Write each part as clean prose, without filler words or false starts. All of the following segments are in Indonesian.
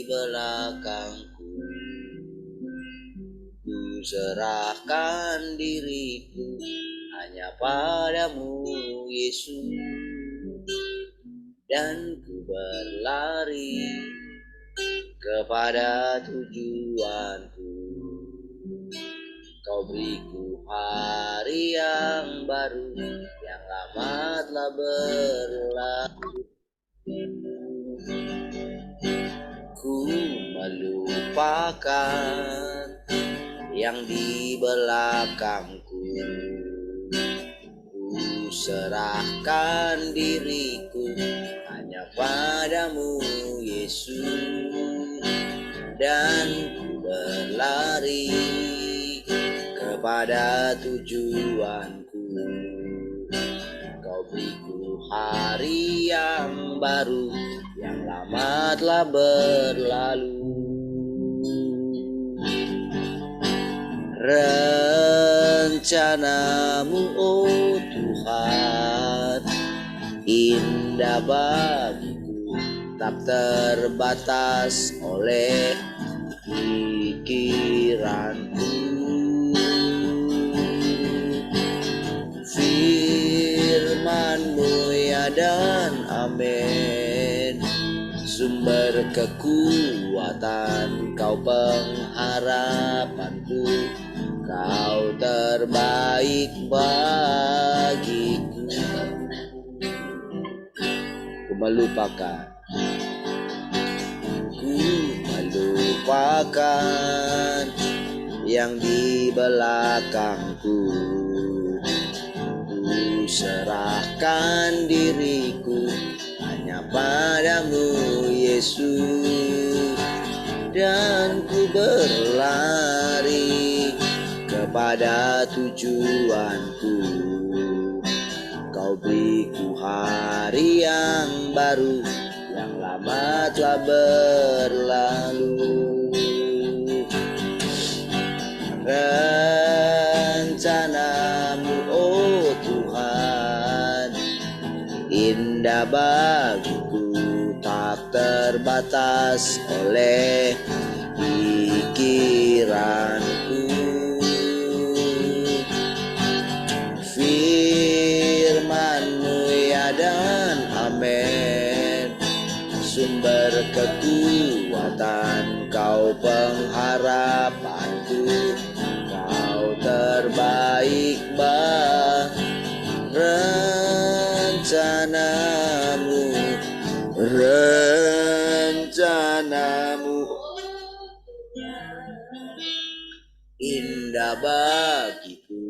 belakangku. Ku serahkan diriku hanya padamu, Yesus, dan ku berlari kepada tujuanku. Kau beriku hari yang baru, yang lama telah berlalu. Ku melupakan yang di belakangku. Ku serahkan diriku hanya padamu, Yesus, dan ku berlari kepada tujuanku. Kau beriku hari yang baru, yang lama telah berlalu. Rencanamu, oh Tuhan, indah bagiku, tak terbatas oleh pikiranku. Firman-Mu ya dan amin, sumber kekuatan, Kau pengharapanku, Kau terbaik bagiku. Ku melupakan yang di belakangku. Ku serahkan diriku hanya padamu, Yesus, dan ku berlari kepada tujuanku. Kau beriku hari yang baru, yang lama telah berlalu. Rencanamu, oh Tuhan, indah bagiku, tak terbatas oleh pikiranku. Firman-Mu ya dan amin, sumber kekuatan, Kau pengharapanku, Kau terbaik rencanamu indah bagiku,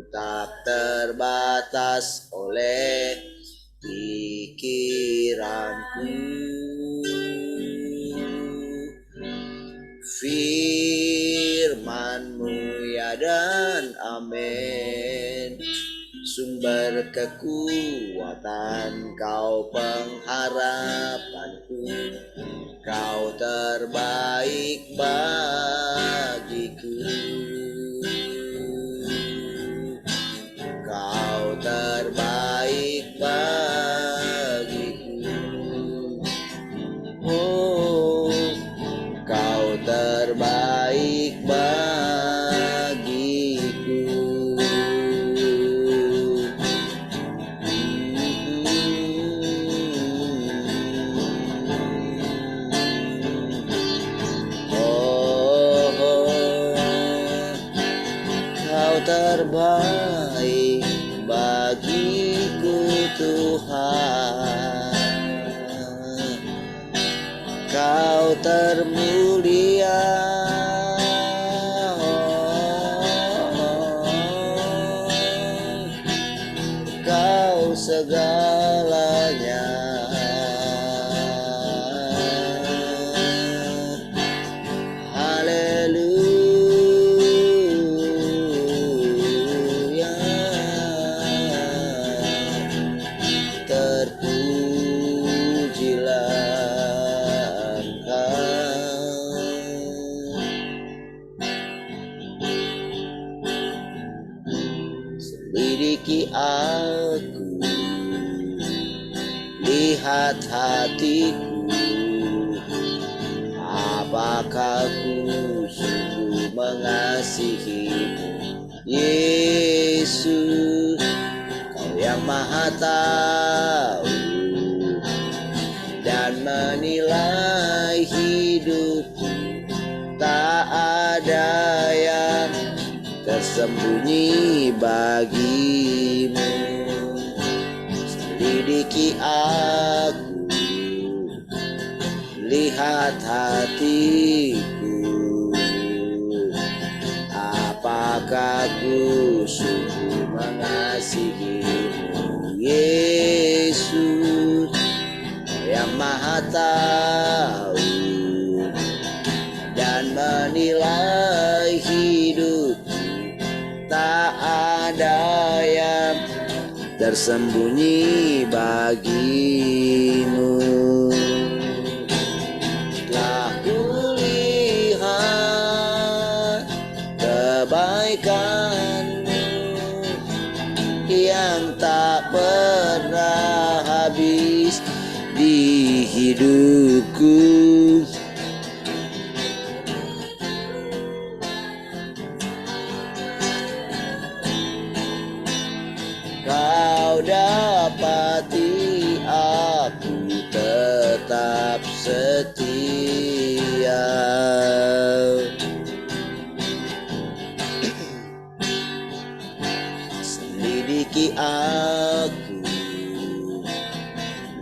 tak terbatas oleh pikiranku. Firman-Mu ya dan amin, sumber kekuatan, Kau pengharapanku, Kau terbaik bagiku. Kau terbaik bagiku. Oh, Kau terbaik bagiku. Kau terbaik bagiku, Tuhan. Kau termulia, Kau segalanya. Haleluya, terpujilah Engkau. Selidiki aku, lihat hatiku, apakah ku sungguh mengasihimu, Yesus. Kau yang Maha Tahu dan menilai hidupku, tak ada yang tersembunyi bagimu. Selidiki aku, lihat hatiku, apakah ku sungguh mengasihimu, Yesus. Yang Maha Tahu dan menilai hidup, tak ada yang tersembunyi bagimu. Telah kulihat kebaikanmu yang tak pernah habis di hidupku. Kau dapati aku tetap setia. Selidiki aku,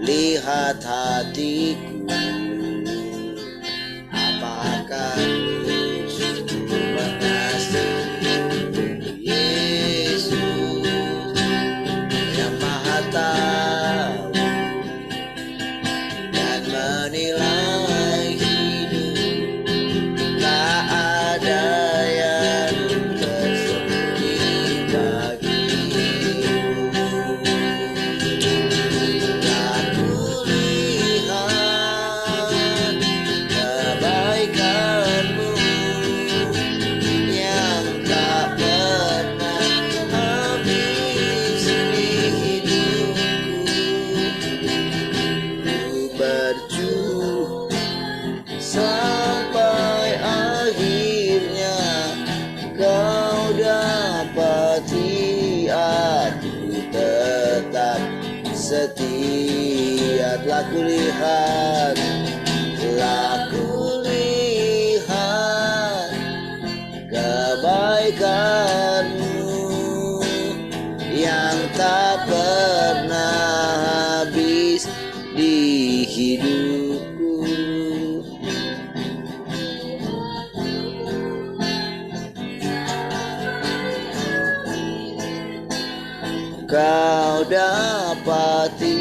lihat hatiku, apakah ku sungguh mengasihimu, Yesus. Yang Maha Tahu dan menilai hidup, tak ada yang tersembunyi bagimu. Aku lihat kebaikanmu yang tak pernah habis di hidupku. Ku berjuang sampai akhirnya kau dapati aku tetap setia. Telah kulihat, kebaikanmu yang tak pernah habis di hidupku. Kau dapati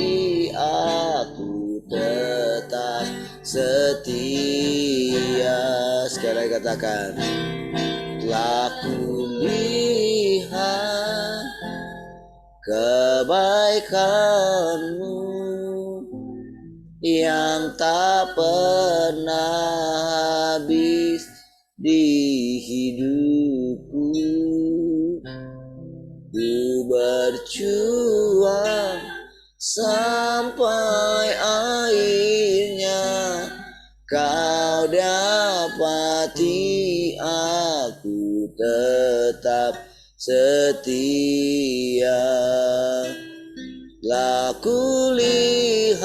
aku tetap setia. Sekarang katakan, telah kulihat kebaikanmu yang tak pernah habis di hidupku. Ku berjuang sampai akhirnya kau dapati aku tetap setia. Telah kulihat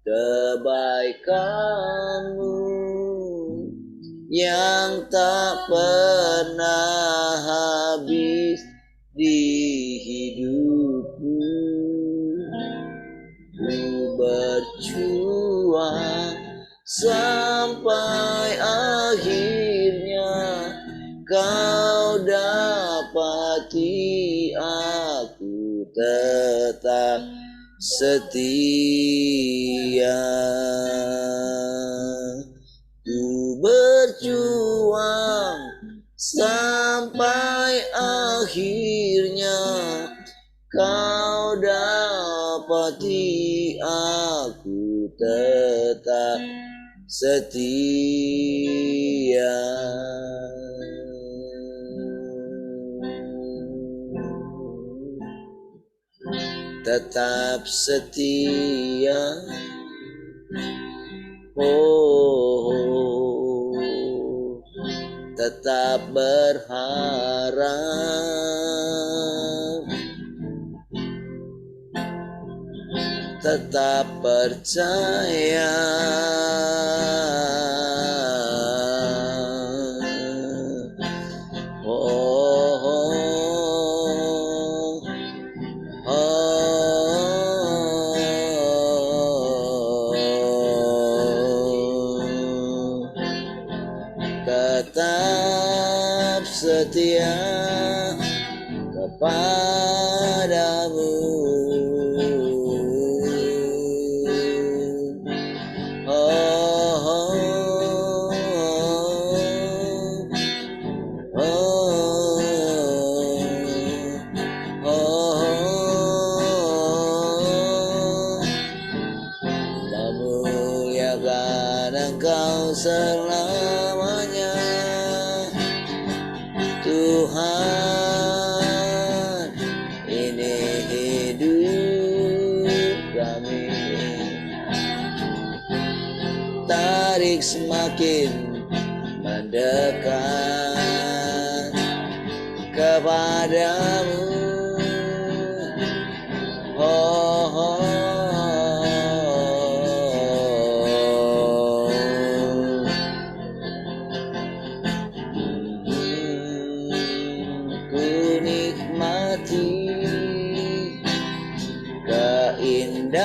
kebaikanmu yang tak pernah habis di hidupku. Ku berjuang sampai akhirnya kau dapati aku tetap setia. Ku berjuang sampai akhirnya kau dapati aku tetap setia. Tetap setia. Oh. tetap berharap, tetap percaya. Tetap setia kepadamu. Memuliakan Engkau selamanya, Tuhan. Ini hidup kami, tarik semakin mendekat kepadamu. Ku nikmati keindahan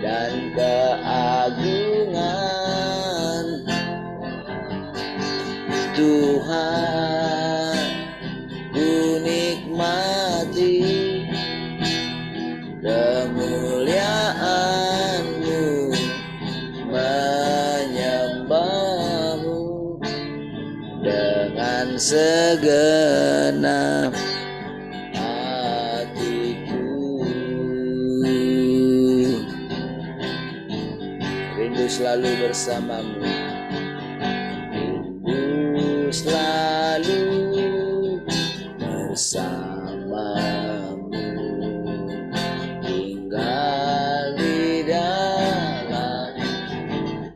dan keagungan Tuhan. Ku nikmati kemuliaan-Mu, menyembah-Mu dengan segenap hatiku. Rindu selalu bersama-Mu, rindu selalu bersama-Mu, tinggal di dalam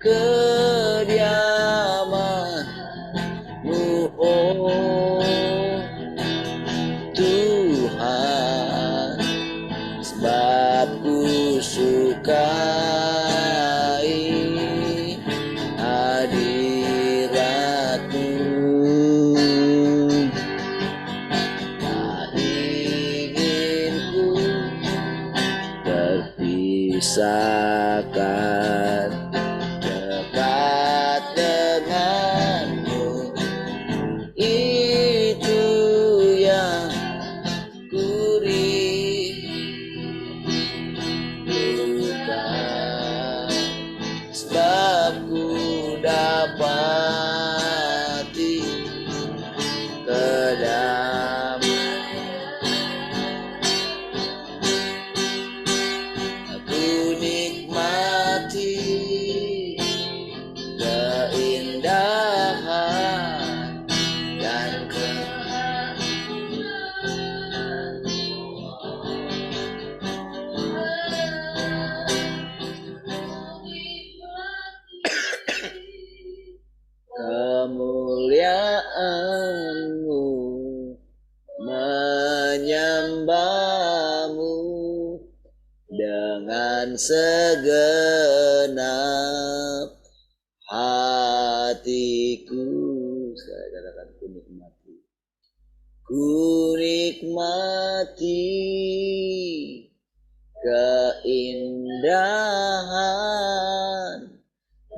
kediaman-Mu, oh Tuhan. Sebab ku sukai hadirat-Mu, tak ingin ku terpisahkan. Dekat dengan-Mu, itu yang ku rindukan. Sebab ku dapati kedamaian. Aku nikmati keindahan dan kemuliaan-Mu, menyembah-Mu dengan segenap hatiku. Saya katakan ku nikmati, ku nikmati keindahan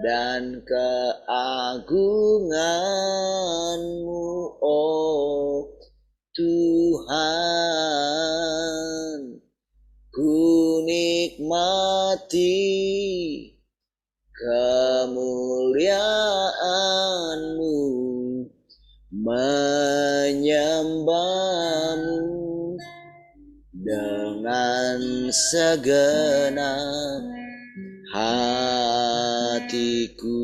dan keagungan-Mu, oh Tuhan. Ku nikmati kemuliaan-Mu, menyembah-Mu dengan segenap hatiku,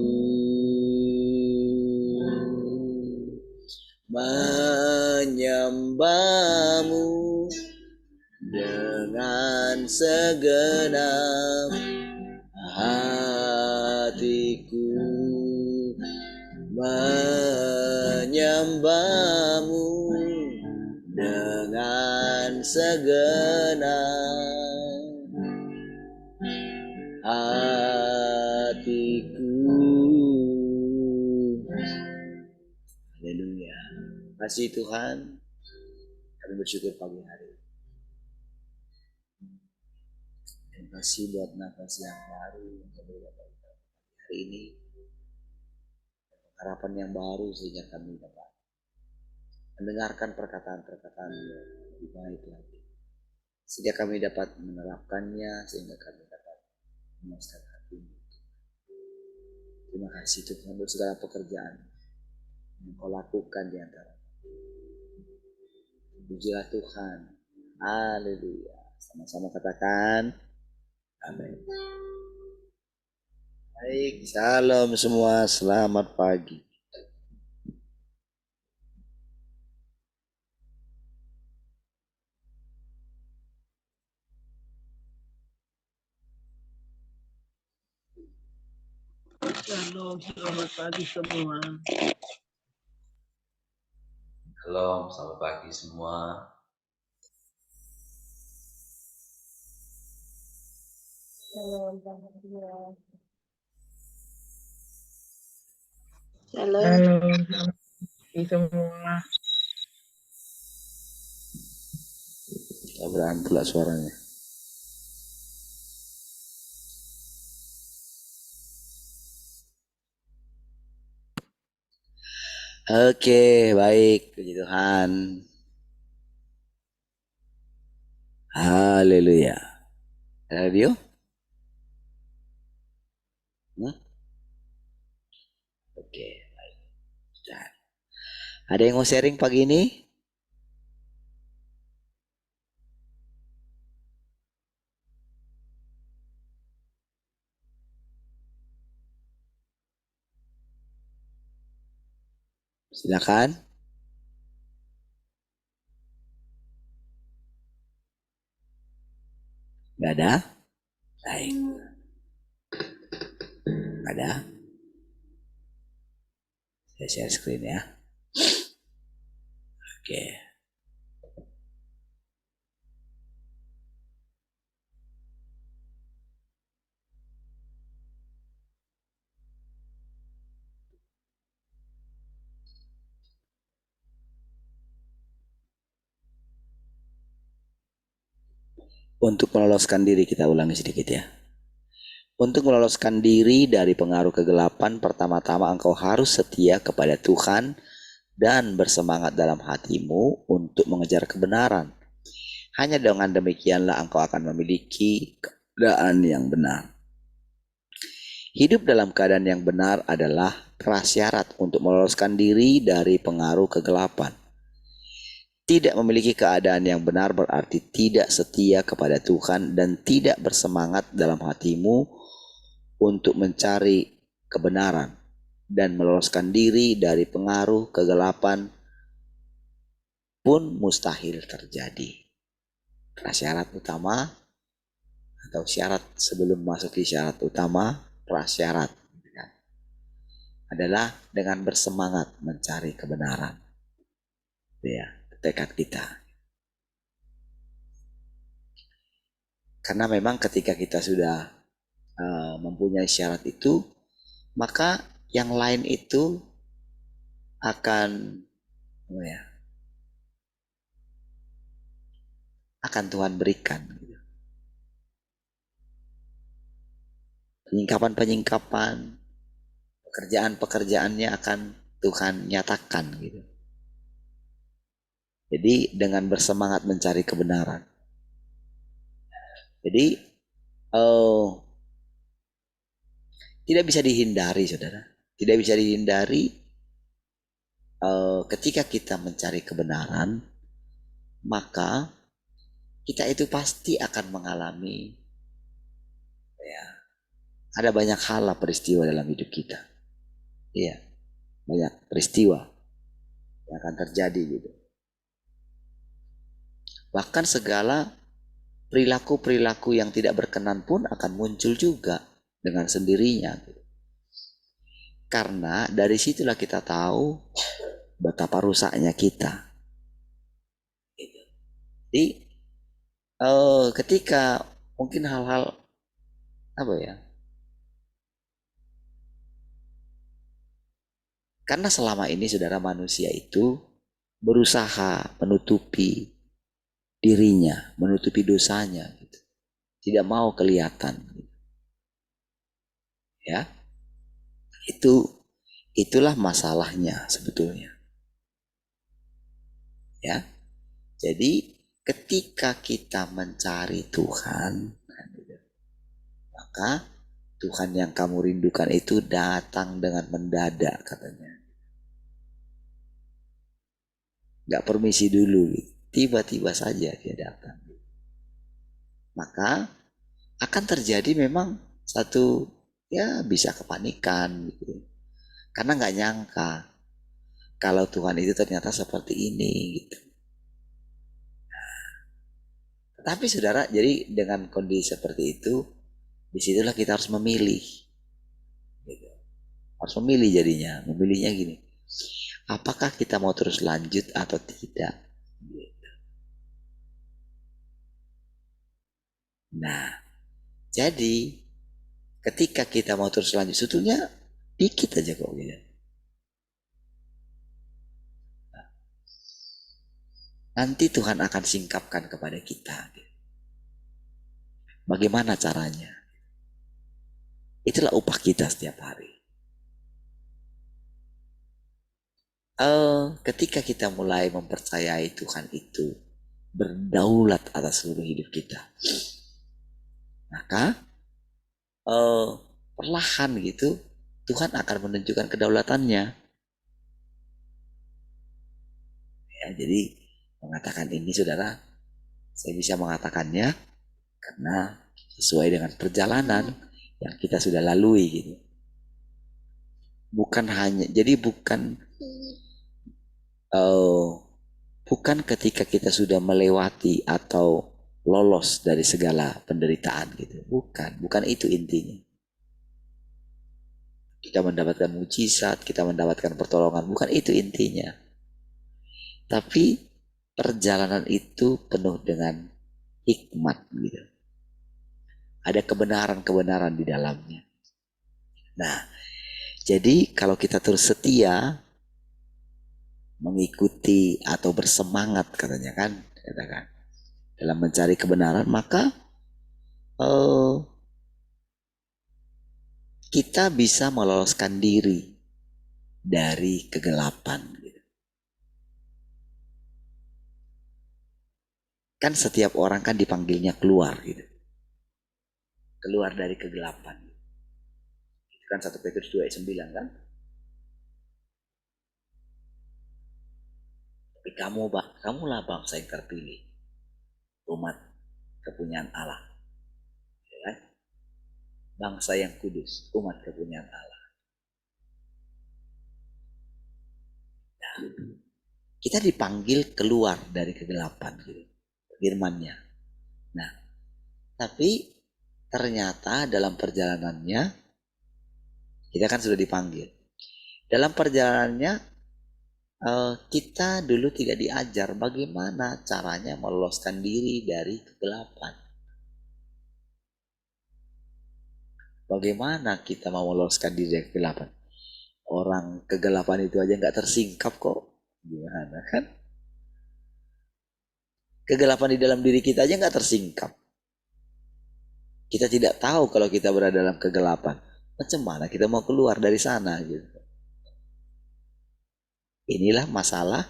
menyembah-Mu dengan segenap hatiku. hambamu dengan segenap hatiku. Haleluya. Kasih Tuhan, kami bersyukur pagi hari. Terima kasih buat nafas yang baru yang kami dapat hari ini. Harapan yang baru sehingga kami dapat mendengarkan perkataan-perkataan yang lebih baik lagi. Sehingga kami dapat menerapkannya, sehingga kami dapat memuaskan hati. Terima kasih Tuhan untuk segala pekerjaan yang Kau lakukan di antara. Pujilah Tuhan. Haleluya. Sama-sama katakan amin. Baik, shalom semua, selamat pagi. Shalom, selamat pagi semua. Shalom, selamat pagi semua. Shalom, selamat pagi semua. Abraham pula suaranya. Oke, baik, puji Tuhan. Haleluya. Radio? Oke, baik. Ada yang mau sharing pagi ini? Silakan. Gak ada? Baik. Ada? Saya share screen ya. Oke. Untuk meloloskan diri, kita ulangi sedikit ya. Untuk meloloskan diri dari pengaruh kegelapan, pertama-tama engkau harus setia kepada Tuhan dan bersemangat dalam hatimu untuk mengejar kebenaran. Hanya dengan demikianlah engkau akan memiliki keadaan yang benar. Hidup dalam keadaan yang benar adalah prasyarat untuk meloloskan diri dari pengaruh kegelapan. Tidak memiliki keadaan yang benar berarti tidak setia kepada Tuhan dan tidak bersemangat dalam hatimu untuk mencari kebenaran dan meloloskan diri dari pengaruh kegelapan pun mustahil terjadi. Prasyarat utama atau syarat sebelum masuk di syarat utama, prasyarat adalah dengan bersemangat mencari kebenaran. Ya, tekad kita. Karena memang ketika kita sudah mempunyai syarat itu, maka yang lain itu akan akan Tuhan berikan. Penyingkapan-penyingkapan, pekerjaan-pekerjaannya akan Tuhan nyatakan gitu. Jadi dengan bersemangat mencari kebenaran. Jadi tidak bisa dihindari, saudara. Tidak bisa dihindari ketika kita mencari kebenaran, maka kita itu pasti akan mengalami ada banyak hal peristiwa dalam hidup kita. Iya, banyak peristiwa yang akan terjadi gitu. Bahkan segala perilaku-perilaku yang tidak berkenan pun akan muncul juga dengan sendirinya. Karena dari situlah kita tahu betapa rusaknya kita. Gitu. Jadi ketika mungkin hal-hal apa ya? Karena selama ini saudara manusia itu berusaha menutupi dirinya, menutupi dosanya, gitu. Tidak mau kelihatan, gitu. Ya, itulah masalahnya sebetulnya. Ya, jadi ketika kita mencari Tuhan, maka Tuhan yang kamu rindukan itu datang dengan mendadak katanya. Gak permisi dulu, gitu. Tiba-tiba saja dia datang. Maka akan terjadi memang satu, ya bisa kepanikan gitu. Karena nggak nyangka kalau Tuhan itu ternyata seperti ini gitu. Tapi saudara, jadi dengan kondisi seperti itu, disitulah kita harus memilih. Gitu. Harus memilih jadinya. Memilihnya gini, apakah kita mau terus lanjut atau tidak? Gitu. Nah, jadi ketika kita mau terus lanjut, sebetulnya dikit aja kok gitu. Nanti Tuhan akan singkapkan kepada kita. Bagaimana caranya? Itulah upah kita setiap hari. Ketika kita mulai mempercayai Tuhan itu berdaulat atas seluruh hidup kita, maka perlahan gitu Tuhan akan menunjukkan kedaulatannya. Ya, jadi mengatakan ini saudara, saya bisa mengatakannya karena sesuai dengan perjalanan yang kita sudah lalui gitu. Bukan hanya, jadi bukan ketika kita sudah melewati atau lolos dari segala penderitaan gitu. Bukan itu intinya. Kita mendapatkan mujizat, kita mendapatkan pertolongan, bukan itu intinya. Tapi perjalanan itu penuh dengan hikmat gitu. Ada kebenaran-kebenaran di dalamnya. Nah, jadi kalau kita terus setia mengikuti atau bersemangat katanya kan, katakan dalam mencari kebenaran, maka kita bisa meloloskan diri dari kegelapan. Gitu. Kan setiap orang kan dipanggilnya keluar gitu, keluar dari kegelapan. Itu kan 1 Petrus 2 ayat 9 kan. Tapi kamulah bangsa yang terpilih, umat kepunyaan Allah, ya kan? Bangsa yang kudus, umat kepunyaan Allah. Nah, kita dipanggil keluar dari kegelapan gitu, firman-Nya. Nah, tapi ternyata dalam perjalanannya kita kan sudah dipanggil. Dalam perjalanannya kita dulu tidak diajar bagaimana caranya meloloskan diri dari kegelapan. Bagaimana kita mau meloloskan diri dari kegelapan? Orang kegelapan itu aja nggak tersingkap kok. Gimana kan? Kegelapan di dalam diri kita aja nggak tersingkap. Kita tidak tahu kalau kita berada dalam kegelapan. Macam mana kita mau keluar dari sana gitu. Inilah masalah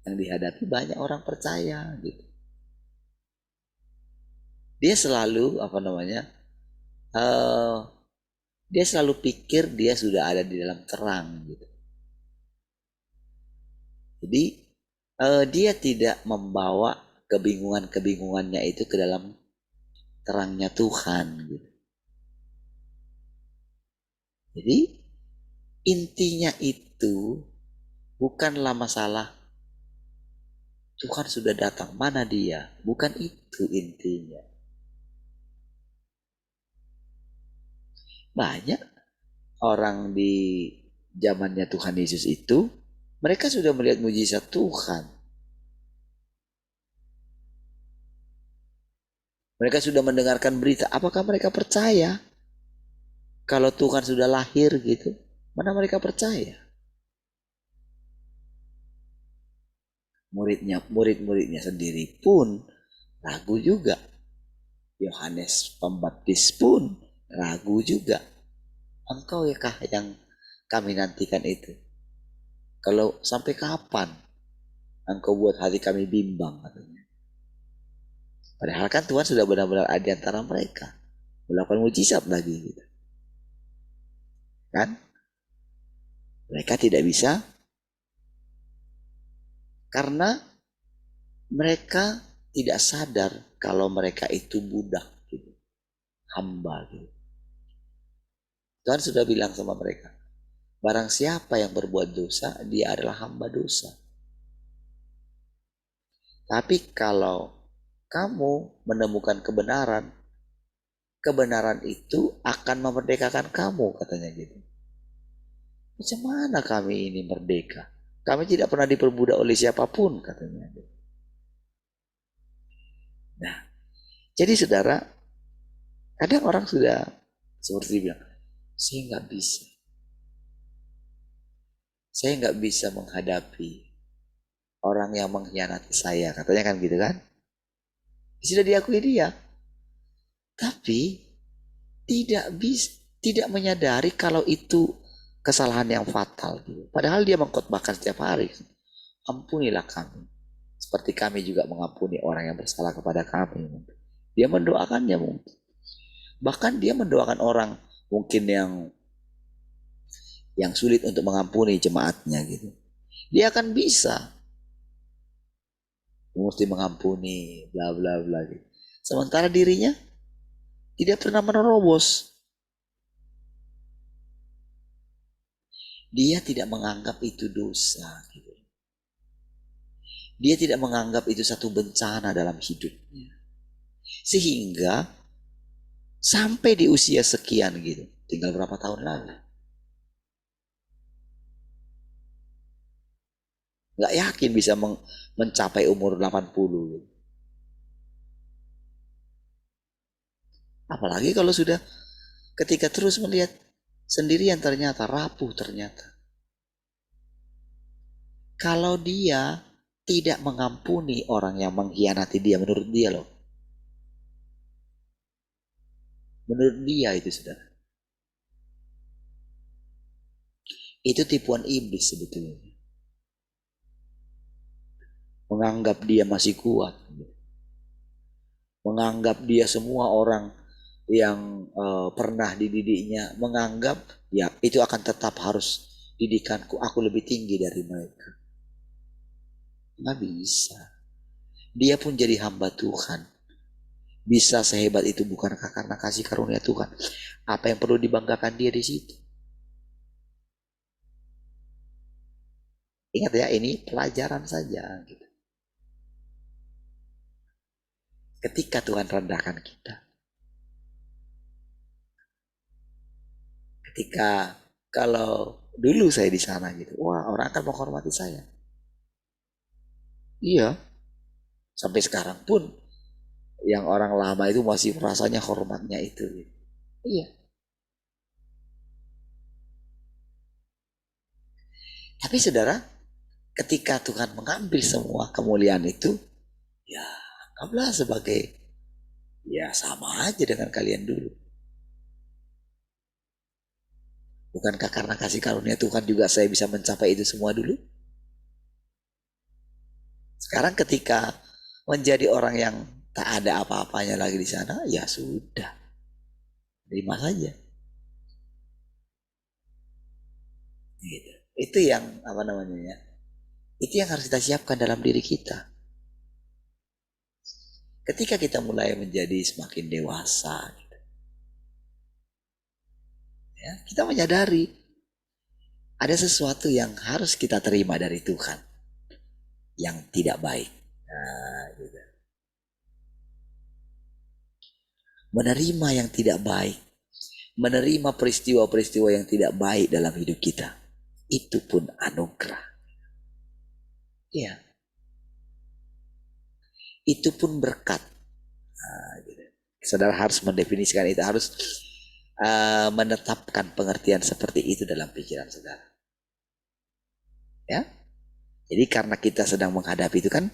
yang dihadapi banyak orang percaya gitu. Dia selalu dia selalu pikir dia sudah ada di dalam terang gitu. Jadi dia tidak membawa kebingungannya itu ke dalam terangnya Tuhan gitu. Jadi intinya itu bukanlah masalah Tuhan sudah datang, mana dia? Bukan itu intinya. Banyak orang di zamannya Tuhan Yesus itu Mereka sudah melihat mujizat Tuhan. Mereka sudah mendengarkan berita. Apakah mereka percaya kalau Tuhan sudah lahir gitu? Mana mereka percaya? Murid-muridnya sendiri pun ragu juga. Yohanes Pembaptis pun ragu juga. Engkau ya kah yang kami nantikan itu? Kalau sampai kapan engkau buat hati kami bimbang katanya. Padahal kan Tuhan sudah benar-benar ada di antara mereka. Melakukan mujizat lagi gitu. Kan? Mereka tidak bisa karena mereka tidak sadar kalau mereka itu budak gitu. Hamba gitu. Tuhan sudah bilang sama mereka, barang siapa yang berbuat dosa, dia adalah hamba dosa. Tapi kalau kamu menemukan kebenaran, kebenaran itu akan memerdekakan kamu, katanya gitu. Macam mana kami ini merdeka? Kami tidak pernah diperbudak oleh siapapun, katanya. Nah, jadi saudara, kadang orang sudah seperti bilang, saya nggak bisa menghadapi orang yang mengkhianati saya, katanya kan gitu kan? Sudah diakui dia, tapi tidak menyadari kalau itu kesalahan yang fatal gitu. Padahal dia mengkhotbahkan setiap hari, ampunilah kami seperti kami juga mengampuni orang yang bersalah kepada kami. Dia mendoakannya mungkin, bahkan dia mendoakan orang mungkin yang sulit untuk mengampuni jemaatnya gitu. Dia akan bisa mesti mengampuni bla bla bla gitu. Sementara dirinya tidak pernah menerobos. Dia tidak menganggap itu dosa gitu. Dia tidak menganggap itu satu bencana dalam hidupnya. Sehingga sampai di usia sekian gitu, tinggal berapa tahun lagi, nggak yakin bisa mencapai umur 80 gitu. Apalagi kalau sudah ketika terus melihat sendirian ternyata rapuh ternyata. Kalau dia tidak mengampuni orang yang mengkhianati dia, menurut dia loh. Menurut dia itu saudara. Itu tipuan iblis sebetulnya. Menganggap dia masih kuat. Menganggap dia semua orang yang pernah dididiknya, menganggap ya itu akan tetap harus didikanku, aku lebih tinggi dari mereka. Nggak bisa. Dia pun jadi hamba Tuhan. Bisa sehebat itu bukankah karena kasih karunia Tuhan? Apa yang perlu dibanggakan dia di situ? Ingat ya, ini pelajaran saja gitu. Ketika Tuhan rendahkan kita, ketika kalau dulu saya di sana gitu, wah orang akan menghormati saya. Iya, sampai sekarang pun yang orang lama itu masih rasanya hormatnya itu. Gitu. Iya. Tapi saudara, ketika Tuhan mengambil semua kemuliaan itu, ya anggaplah sebagai ya sama aja dengan kalian dulu. Bukankah karena kasih karunia Tuhan juga saya bisa mencapai itu semua dulu? Sekarang ketika menjadi orang yang tak ada apa-apanya lagi di sana, ya sudah. Terima saja. Gitu. Itu yang apa namanya ya? Itu yang harus kita siapkan dalam diri kita. Ketika kita mulai menjadi semakin dewasa, gitu, ya, kita menyadari ada sesuatu yang harus kita terima dari Tuhan yang tidak baik. Nah, gitu. Menerima yang tidak baik, menerima peristiwa-peristiwa yang tidak baik dalam hidup kita, itu pun anugerah. Iya. Itu pun berkat. Nah, gitu. Saudara harus mendefinisikan itu, harus menetapkan pengertian seperti itu dalam pikiran saudara. Ya. Jadi karena kita sedang menghadapi itu kan,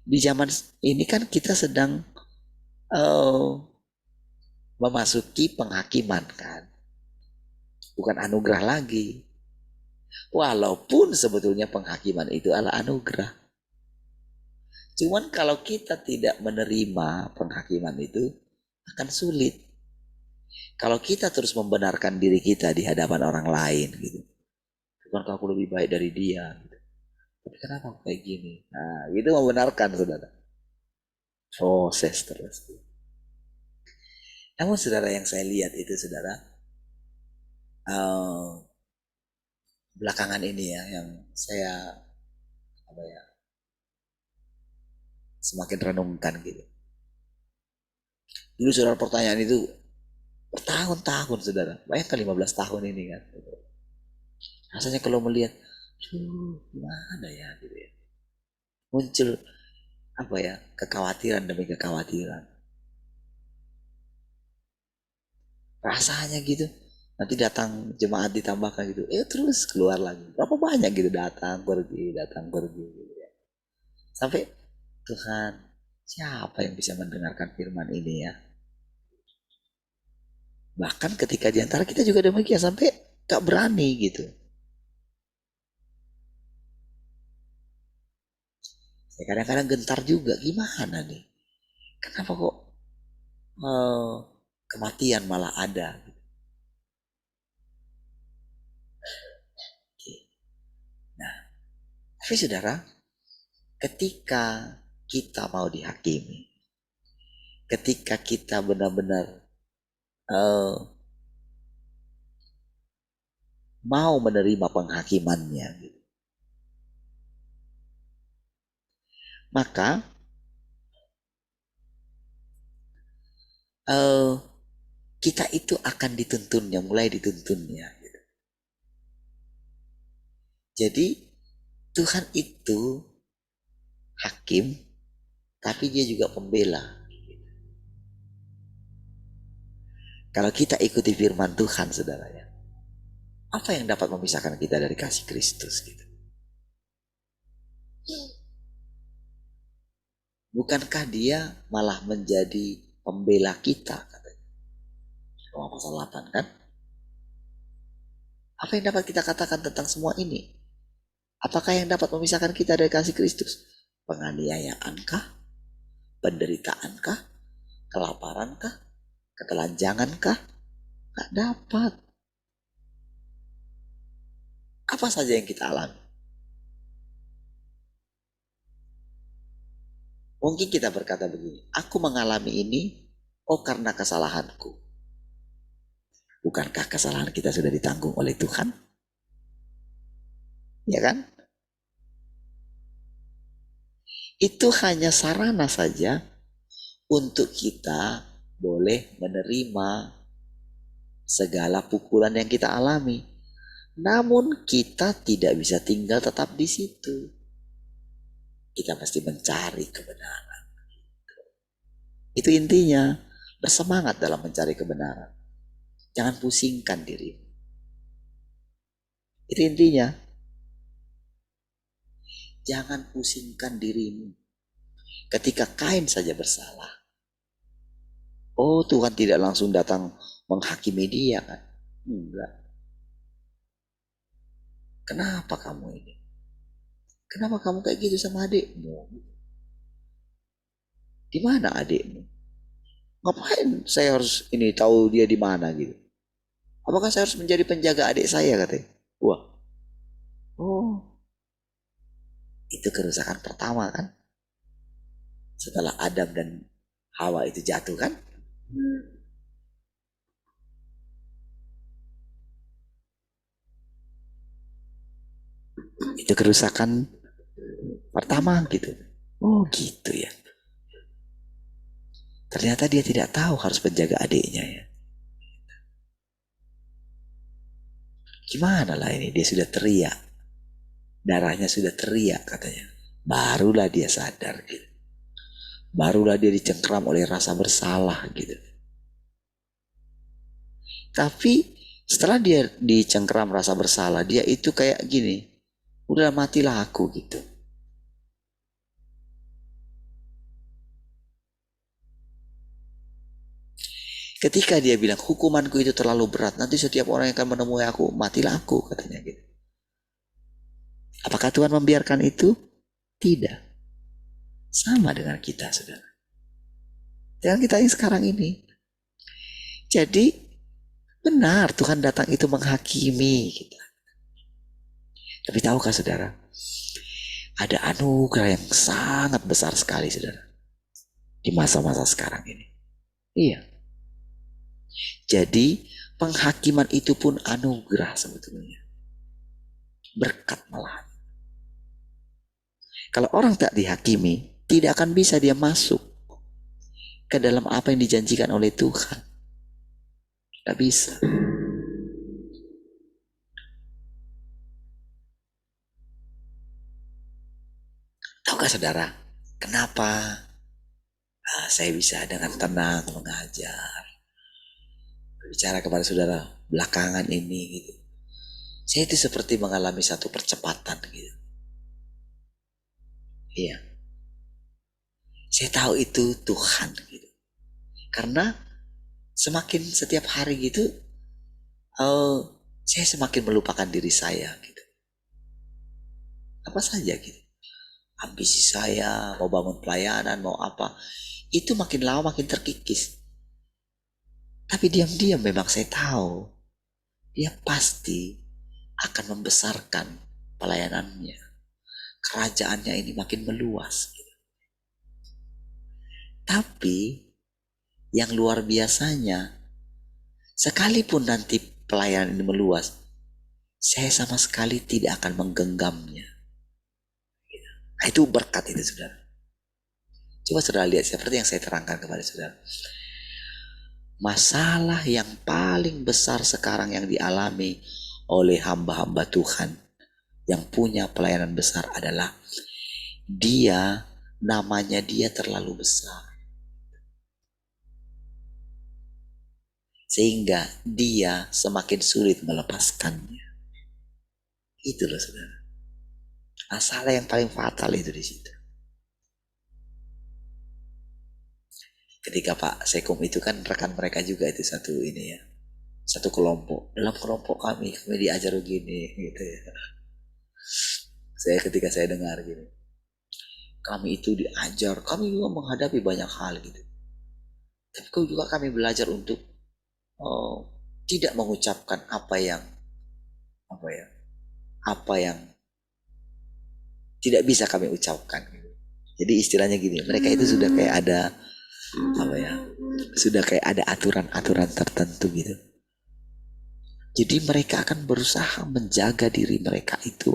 di zaman ini kan kita sedang memasuki penghakiman kan. Bukan anugerah lagi. Walaupun sebetulnya penghakiman itu adalah anugerah. Cuman kalau kita tidak menerima penghakiman itu akan sulit. Kalau kita terus membenarkan diri kita di hadapan orang lain gitu. Bukankah aku lebih baik dari dia? Gitu. Tapi kenapa aku kayak gini? Nah, itu membenarkan saudara. Proses terus. Namun saudara, yang saya lihat itu saudara, belakangan ini ya, yang saya semakin renungkan gitu. Dulu saudara, pertanyaan itu bertahun-tahun saudara, bayangkan 15 tahun ini kan. Rasanya kalau melihat, gimana ya gitu ya. Muncul kekhawatiran demi kekhawatiran. Rasanya gitu. Nanti datang jemaat ditambahkan gitu, terus keluar lagi. Berapa banyak gitu, datang pergi gitu ya. Sampai Tuhan, siapa yang bisa mendengarkan firman ini ya? Bahkan ketika diantara kita juga demikian, sampai gak berani gitu. Saya kadang-kadang gentar juga, gimana nih? Kenapa kok kematian malah ada? Nah, tapi saudara, ketika kita mau dihakimi, ketika kita benar-benar mau menerima penghakimannya, gitu, maka kita itu akan dituntunnya, mulai dituntunnya. Gitu. Jadi Tuhan itu hakim, tapi dia juga pembela. Kalau kita ikuti firman Tuhan saudara ya, apa yang dapat memisahkan kita dari kasih Kristus gitu? Bukankah dia malah menjadi pembela kita katanya. Roma pasal 8 kan? Apa yang dapat kita katakan tentang semua ini? Apakah yang dapat memisahkan kita dari kasih Kristus? Penganiayaankah? Penderitaankah? Kelaparankah? Ketelanjangankah? Gak dapat. Apa saja yang kita alami? Mungkin kita berkata begini, aku mengalami ini, karena kesalahanku. Bukankah kesalahan kita sudah ditanggung oleh Tuhan? Ya kan? Itu hanya sarana saja untuk kita boleh menerima segala pukulan yang kita alami. Namun kita tidak bisa tinggal tetap di situ. Kita mesti mencari kebenaran. Itu intinya, bersemangat dalam mencari kebenaran. Jangan pusingkan diri. Itu intinya. Jangan pusingkan dirimu. Ketika Kain saja bersalah, Tuhan tidak langsung datang menghakimi dia kan? Enggak. Kenapa kamu ini? Kenapa kamu kayak gitu sama adikmu? Di mana adikmu? Ngapain saya harus ini tahu dia di mana gitu? Apakah saya harus menjadi penjaga adik saya katanya? Wah. Itu kerusakan pertama kan? Setelah Adam dan Hawa itu jatuh kan? Itu kerusakan pertama gitu. Gitu ya. Ternyata dia tidak tahu harus menjaga adiknya ya. Gimana lah ini, dia sudah teriak. Darahnya sudah teriak katanya. barulah dia sadar gitu. Barulah dia dicengkram oleh rasa bersalah gitu. Tapi setelah dia dicengkram rasa bersalah, dia itu kayak gini, udah matilah aku gitu. Ketika dia bilang hukumanku itu terlalu berat, nanti setiap orang yang akan menemui aku, matilah aku katanya gitu. Apakah Tuhan membiarkan itu? Tidak. Sama dengan kita, saudara. Dengan kita yang sekarang ini. Jadi benar Tuhan datang itu menghakimi kita. Tapi tahukah saudara, ada anugerah yang sangat besar sekali saudara di masa-masa sekarang ini. Iya. Jadi penghakiman itu pun anugerah sebetulnya. Berkat malahan. Kalau orang tak dihakimi, tidak akan bisa dia masuk ke dalam apa yang dijanjikan oleh Tuhan. Tidak bisa. Tahukah saudara, kenapa saya bisa dengan tenang mengajar, berbicara kepada saudara belakangan ini gitu. Saya itu seperti mengalami satu percepatan gitu. Iya. Saya tahu itu Tuhan gitu. Karena semakin setiap hari gitu, saya semakin melupakan diri saya gitu. Apa saja gitu. Ambisi saya, mau bangun pelayanan, mau apa, itu makin lama makin terkikis. Tapi diam-diam memang saya tahu dia pasti akan membesarkan pelayanannya. Kerajaannya ini makin meluas. Tapi yang luar biasanya, sekalipun nanti pelayanan ini meluas, saya sama sekali tidak akan menggenggamnya. Nah, itu berkat itu saudara. Coba saudara lihat seperti yang saya terangkan kepada saudara. Masalah yang paling besar sekarang yang dialami oleh hamba-hamba Tuhan yang punya pelayanan besar adalah namanya dia terlalu besar. Sehingga dia semakin sulit melepaskannya. Itu loh saudara. Masalah yang paling fatal itu di situ. Ketika Pak Sekum itu kan rekan mereka juga itu satu ini ya. Satu kelompok. Dalam kelompok kami diajar begini gitu ya. Ketika saya dengar gitu. Kami itu diajar, kami juga menghadapi banyak hal gitu. Tapi juga kami belajar untuk tidak mengucapkan apa yang tidak bisa kami ucapkan. Jadi istilahnya gini, mereka itu sudah kayak ada sudah kayak ada aturan-aturan tertentu gitu. Jadi mereka akan berusaha menjaga diri mereka itu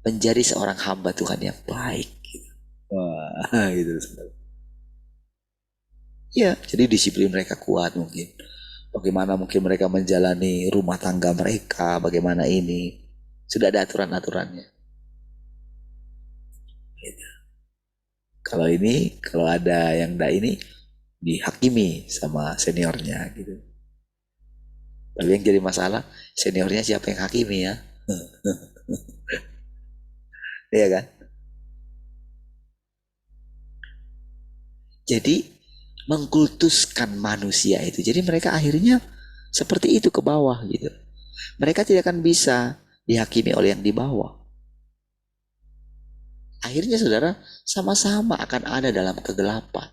menjadi seorang hamba Tuhan yang baik. Gitu. Wah, gitu. Ya, jadi disiplin mereka kuat mungkin. Bagaimana mungkin mereka menjalani rumah tangga mereka, bagaimana ini. Sudah ada aturan-aturannya. Gitu. Kalau ada yang ini dihakimi sama seniornya gitu. Tapi yang jadi masalah seniornya siapa yang hakimi ya? Iya kan? Jadi mengkultuskan manusia itu. Jadi mereka akhirnya seperti itu ke bawah gitu. Mereka tidak akan bisa dihakimi oleh yang di bawah. Akhirnya saudara sama-sama akan ada dalam kegelapan.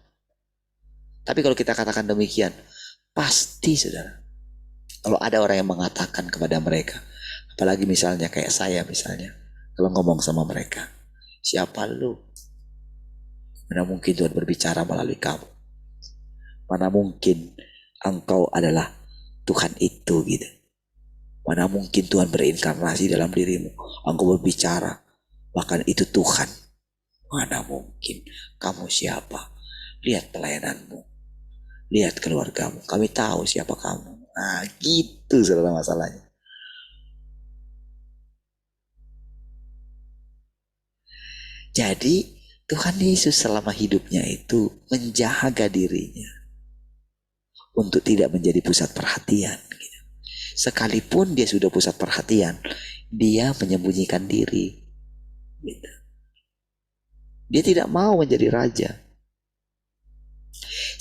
Tapi kalau kita katakan demikian, pasti saudara. Kalau ada orang yang mengatakan kepada mereka, apalagi misalnya kayak saya misalnya, kalau ngomong sama mereka, siapa lu? Mana mungkin Tuhan berbicara melalui kamu? Mana mungkin engkau adalah Tuhan itu gitu? Mana mungkin Tuhan berinkarnasi dalam dirimu? Engkau berbicara, bahkan itu Tuhan. Mana mungkin? Kamu siapa? Lihat pelayananmu, lihat keluargamu. Kami tahu siapa kamu. Nah gitu saudara masalahnya. Jadi Tuhan Yesus selama hidupnya itu menjaga dirinya untuk tidak menjadi pusat perhatian. Sekalipun dia sudah pusat perhatian, dia menyembunyikan diri. Dia tidak mau menjadi raja.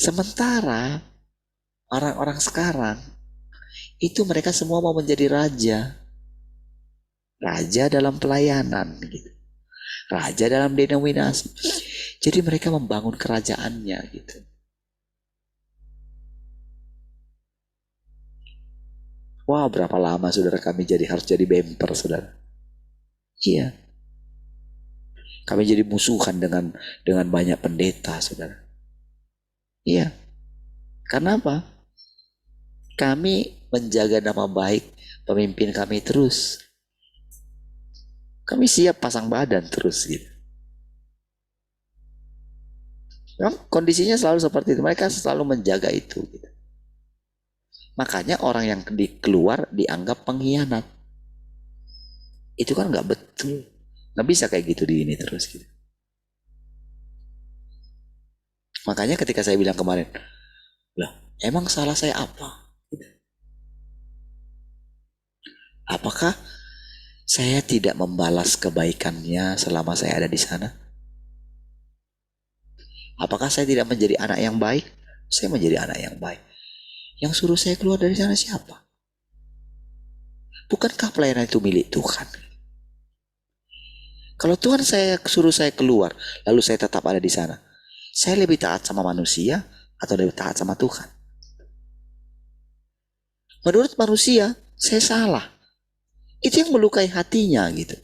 Sementara orang-orang sekarang itu mereka semua mau menjadi raja. Raja dalam pelayanan gitu. Raja dalam denominasi. Jadi mereka membangun kerajaannya gitu. Wah, berapa lama saudara kami harus jadi bemper, saudara. Iya. Kami jadi musuhan dengan banyak pendeta, saudara. Iya. Karena apa? Kami menjaga nama baik pemimpin kami terus. Kami siap pasang badan terus gitu. Memang kondisinya selalu seperti itu. Mereka selalu menjaga itu gitu. Makanya orang yang keluar dianggap pengkhianat. Itu kan nggak betul. Nggak bisa kayak gitu di ini terus gitu. Makanya ketika saya bilang kemarin, lah emang salah saya apa? Apakah saya tidak membalas kebaikannya selama saya ada di sana? Apakah saya tidak menjadi anak yang baik? Saya menjadi anak yang baik. Yang suruh saya keluar dari sana siapa? Bukankah pelayanan itu milik Tuhan? Kalau Tuhan suruh saya keluar, lalu saya tetap ada di sana, saya lebih taat sama manusia atau lebih taat sama Tuhan? Menurut manusia, saya salah. Itu yang melukai hatinya gitu.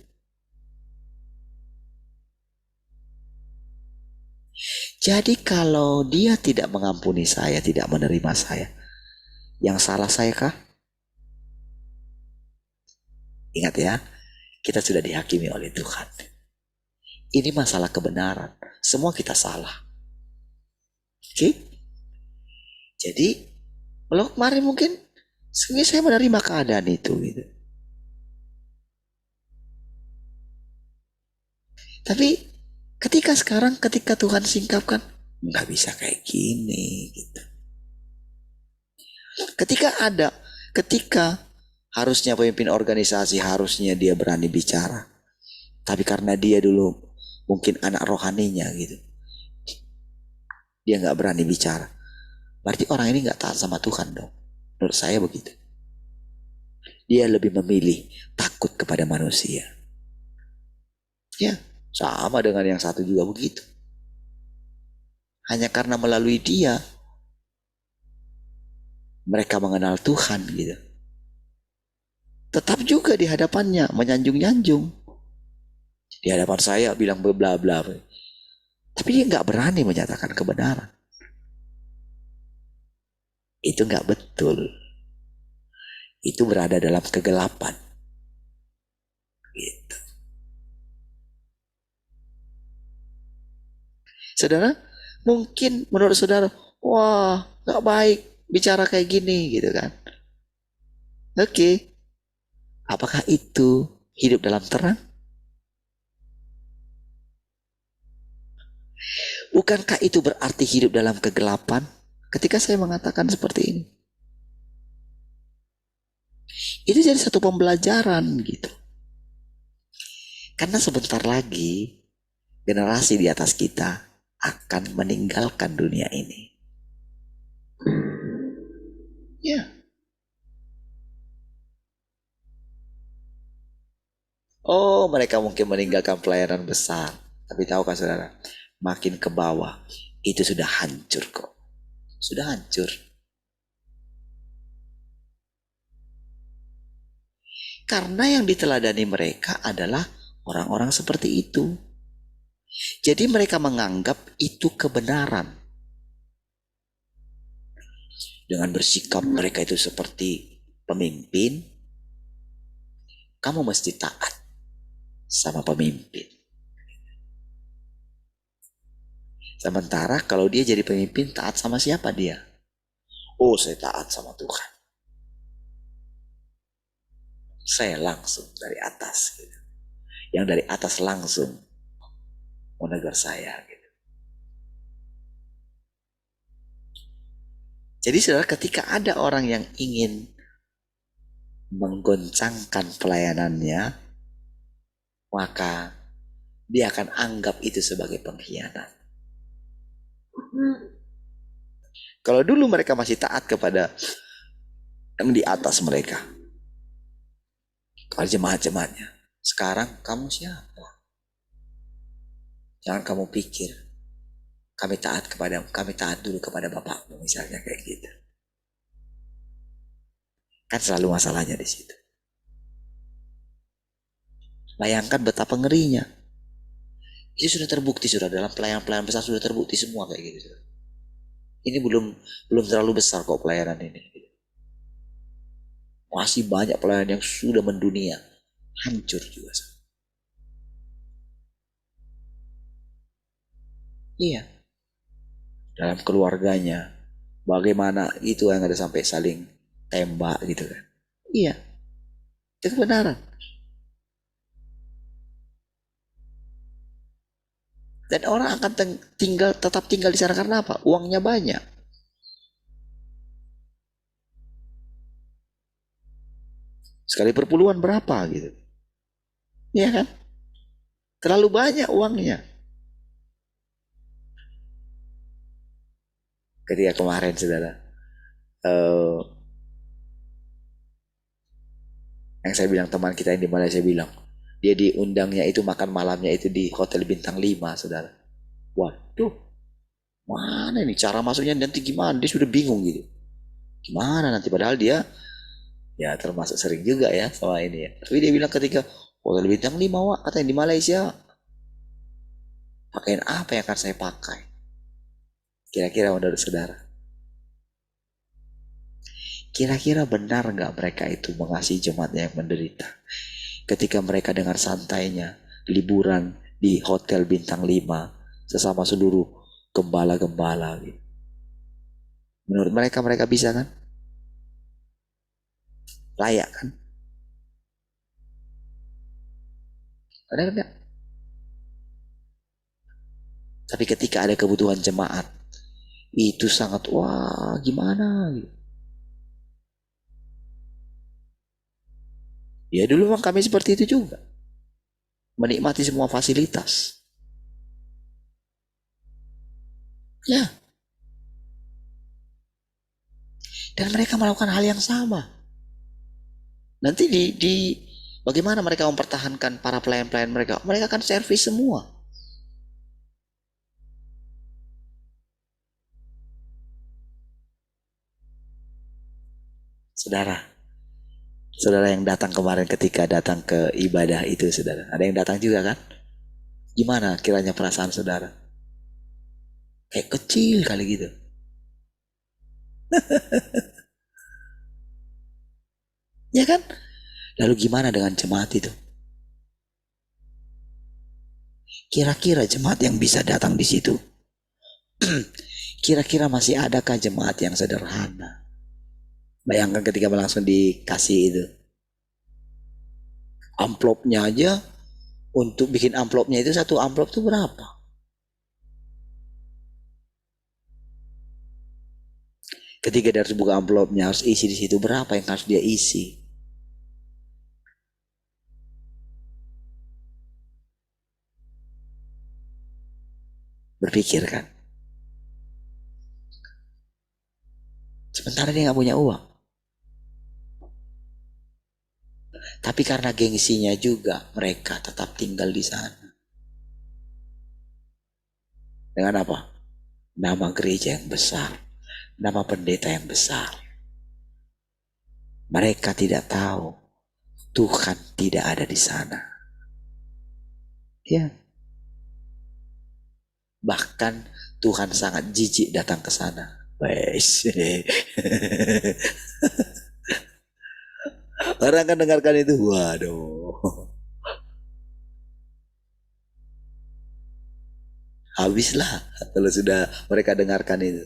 Jadi kalau dia tidak mengampuni saya, tidak menerima saya, yang salah saya kah? Ingat ya, kita sudah dihakimi oleh Tuhan. Ini masalah kebenaran. Semua kita salah. Oke? Jadi, kalau kemarin mungkin sebenarnya saya menerima keadaan itu gitu. Tapi ketika Tuhan singkapkan, nggak bisa kayak gini gitu. Ketika harusnya pemimpin organisasi, harusnya dia berani bicara. Tapi karena dia dulu mungkin anak rohaninya gitu, dia nggak berani bicara. Berarti orang ini nggak taat sama Tuhan dong. Menurut saya begitu. Dia lebih memilih takut kepada manusia. Ya, sama dengan yang satu juga begitu. Hanya karena melalui dia mereka mengenal Tuhan gitu. Tetap juga di hadapannya menyanjung-nyanjung. Di hadapan saya bilang bla bla. Tapi dia nggak berani menyatakan kebenaran. Itu nggak betul. Itu berada dalam kegelapan. Gitu. Saudara, mungkin menurut saudara, wah nggak baik bicara kayak gini gitu kan. Oke. Apakah itu hidup dalam terang? Bukankah itu berarti hidup dalam kegelapan? Ketika saya mengatakan seperti ini, itu jadi satu pembelajaran gitu. Karena sebentar lagi generasi di atas kita akan meninggalkan dunia ini. Ya. Oh, mereka mungkin meninggalkan pelayanan besar. Tapi tahukah saudara, makin ke bawah itu sudah hancur kok. Sudah hancur. Karena yang diteladani mereka adalah orang-orang seperti itu. Jadi mereka menganggap itu kebenaran. Dengan bersikap mereka itu seperti pemimpin, kamu mesti taat sama pemimpin. Sementara kalau dia jadi pemimpin, taat sama siapa dia? Oh, saya taat sama Tuhan. Saya langsung dari atas gitu. Yang dari atas langsung mau negur saya gitu. Jadi saudara, ketika ada orang yang ingin menggoncangkan pelayanannya, maka dia akan anggap itu sebagai pengkhianat. Kalau dulu mereka masih taat kepada yang di atas mereka, kepada jemaat-jemaatnya, sekarang kamu siapa? Jangan kamu pikir kami taat dulu kepada bapakmu, misalnya kayak gitu. Kan selalu masalahnya di situ. Bayangkan betapa ngerinya. Itu sudah terbukti, sudah dalam pelayanan-pelayanan besar sudah terbukti semua kayak gitu. Sudah. Ini belum terlalu besar kok pelayanan ini. Masih banyak pelayanan yang sudah mendunia, hancur juga. Iya. Dalam keluarganya, bagaimana itu yang ada sampai saling tembak gitu kan. Iya. Itu kebenaran. Dan orang akan tetap tinggal di sana karena apa? Uangnya banyak. Sekali perpuluhan berapa gitu. Iya kan? Terlalu banyak uangnya. Ketika kemarin saudara, yang saya bilang teman kita yang di Malaysia bilang, dia diundangnya itu makan malamnya itu di hotel bintang 5 saudara. Waduh, mana ini cara masuknya nanti gimana? Dia sudah bingung gitu. Gimana nanti, padahal dia ya termasuk sering juga ya sama ini ya. Tapi dia bilang ketika hotel bintang 5 wak, katanya di Malaysia, pakaian apa yang akan saya pakai? Kira-kira menurut saudara, kira-kira benar nggak mereka itu mengasihi jemaatnya yang menderita? Ketika mereka dengan santainya liburan di hotel bintang 5 sesama seluruh gembala-gembala gitu. Menurut mereka bisa kan? Layak kan? Benar enggak? Tapi ketika ada kebutuhan jemaat, itu sangat wah gimana gitu. Ya dulu memang kami seperti itu juga. Menikmati semua fasilitas. Ya. Dan mereka melakukan hal yang sama. Nanti bagaimana mereka mempertahankan para pelayan-pelayan mereka? Mereka akan servis semua. Saudara yang datang kemarin ketika datang ke ibadah itu saudara, ada yang datang juga kan? Gimana kiranya perasaan saudara? Kayak kecil kali gitu. Ya kan? Lalu gimana dengan jemaat itu? Kira-kira jemaat yang bisa datang di situ, kira-kira masih adakah jemaat yang sederhana? Bayangkan ketika langsung dikasih itu. Amplopnya aja, untuk bikin amplopnya itu satu amplop itu berapa? Ketika dia harus buka amplopnya, harus isi di situ berapa yang harus dia isi? Berpikir kan? Sementara dia nggak punya uang. Tapi karena gengsinya juga mereka tetap tinggal di sana. Dengan apa? Nama gereja yang besar, nama pendeta yang besar. Mereka tidak tahu Tuhan tidak ada di sana. Ya. Bahkan Tuhan sangat jijik datang ke sana. Wes. Orang kan dengarkan itu, waduh. Habislah kalau sudah mereka dengarkan itu.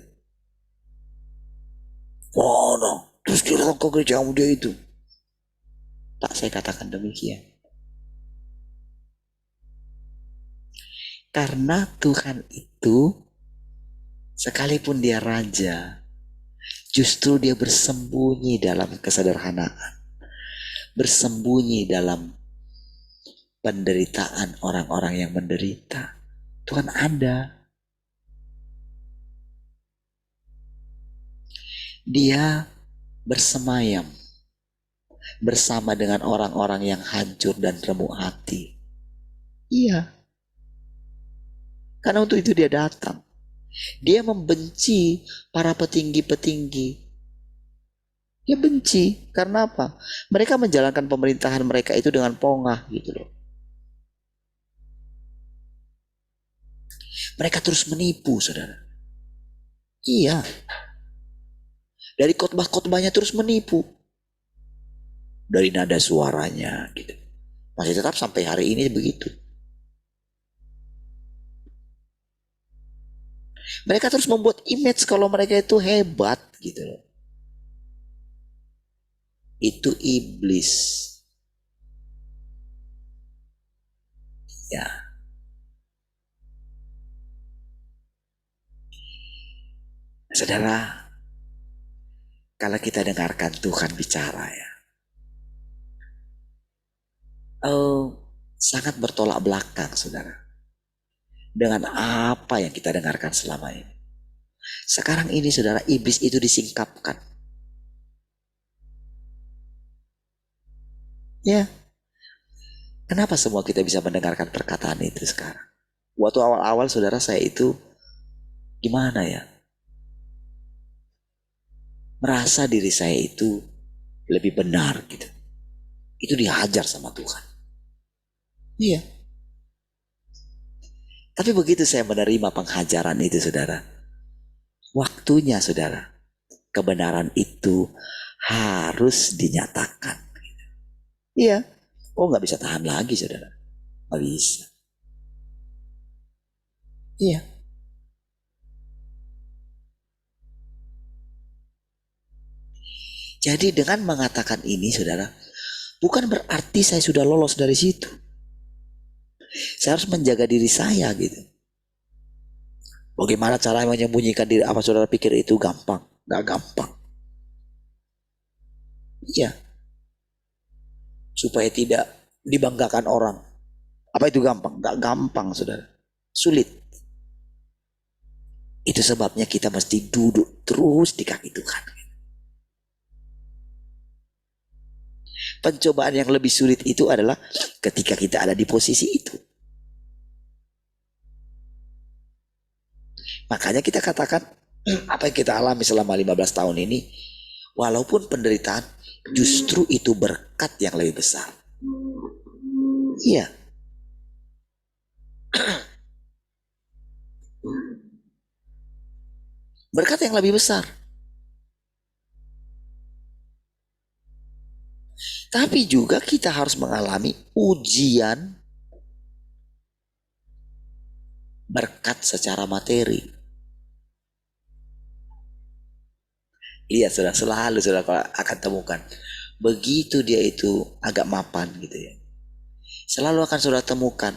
Oh no, terus dia datang ke gereja dia itu. Tak saya katakan demikian. Karena Tuhan itu sekalipun dia raja, justru dia bersembunyi dalam kesederhanaan, bersembunyi dalam penderitaan orang-orang yang menderita. Tuhan ada. Dia bersemayam bersama dengan orang-orang yang hancur dan remuk hati. Iya. Karena untuk itu dia datang. Dia membenci para petinggi-petinggi. Dia benci. Karena apa? Mereka menjalankan pemerintahan mereka itu dengan pongah gitu loh. Mereka terus menipu, saudara. Iya. Dari khotbah-khotbahnya terus menipu. Dari nada suaranya gitu. Masih tetap sampai hari ini begitu. Mereka terus membuat image kalau mereka itu hebat gitu loh. Itu iblis. Ya. Saudara, kalau kita dengarkan Tuhan bicara ya, sangat bertolak belakang, saudara, dengan apa yang kita dengarkan selama ini. Sekarang ini, saudara, iblis itu disingkapkan. Ya, kenapa semua kita bisa mendengarkan perkataan itu sekarang? Waktu awal-awal, saudara, saya itu gimana ya? Merasa diri saya itu lebih benar gitu. Itu dihajar sama Tuhan. Iya. Tapi begitu saya menerima penghajaran itu, saudara, waktunya, saudara, kebenaran itu harus dinyatakan. Iya. Oh, nggak bisa tahan lagi, saudara. Nggak bisa. Iya. Jadi dengan mengatakan ini, saudara, bukan berarti saya sudah lolos dari situ. Saya harus menjaga diri saya gitu. Bagaimana cara menyembunyikan diri? Apa saudara pikir itu gampang? Gak gampang. Iya. Supaya tidak dibanggakan orang. Apa itu gampang? Gak gampang, saudara. Sulit. Itu sebabnya kita mesti duduk terus di kaki Tuhan. Pencobaan yang lebih sulit itu adalah ketika kita ada di posisi itu. Makanya kita katakan apa yang kita alami selama 15 tahun ini, walaupun penderitaan, justru itu berkat yang lebih besar. Iya. Berkat yang lebih besar. Tapi juga kita harus mengalami ujian berkat secara materi. Lihat, saudara, selalu saudara akan temukan. Begitu dia itu agak mapan gitu ya, selalu akan saudara temukan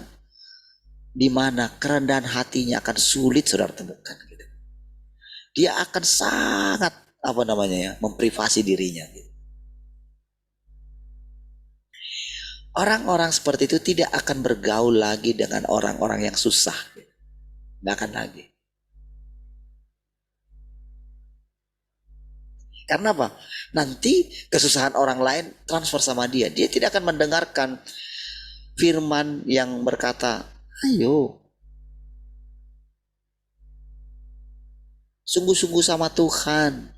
di mana kerendahan hatinya akan sulit saudara temukan gitu. Dia akan sangat memprivasi dirinya gitu. Orang-orang seperti itu tidak akan bergaul lagi dengan orang-orang yang susah. Nggak akan lagi. Karena apa? Nanti kesusahan orang lain transfer sama dia. Dia tidak akan mendengarkan firman yang berkata, ayo, sungguh-sungguh sama Tuhan.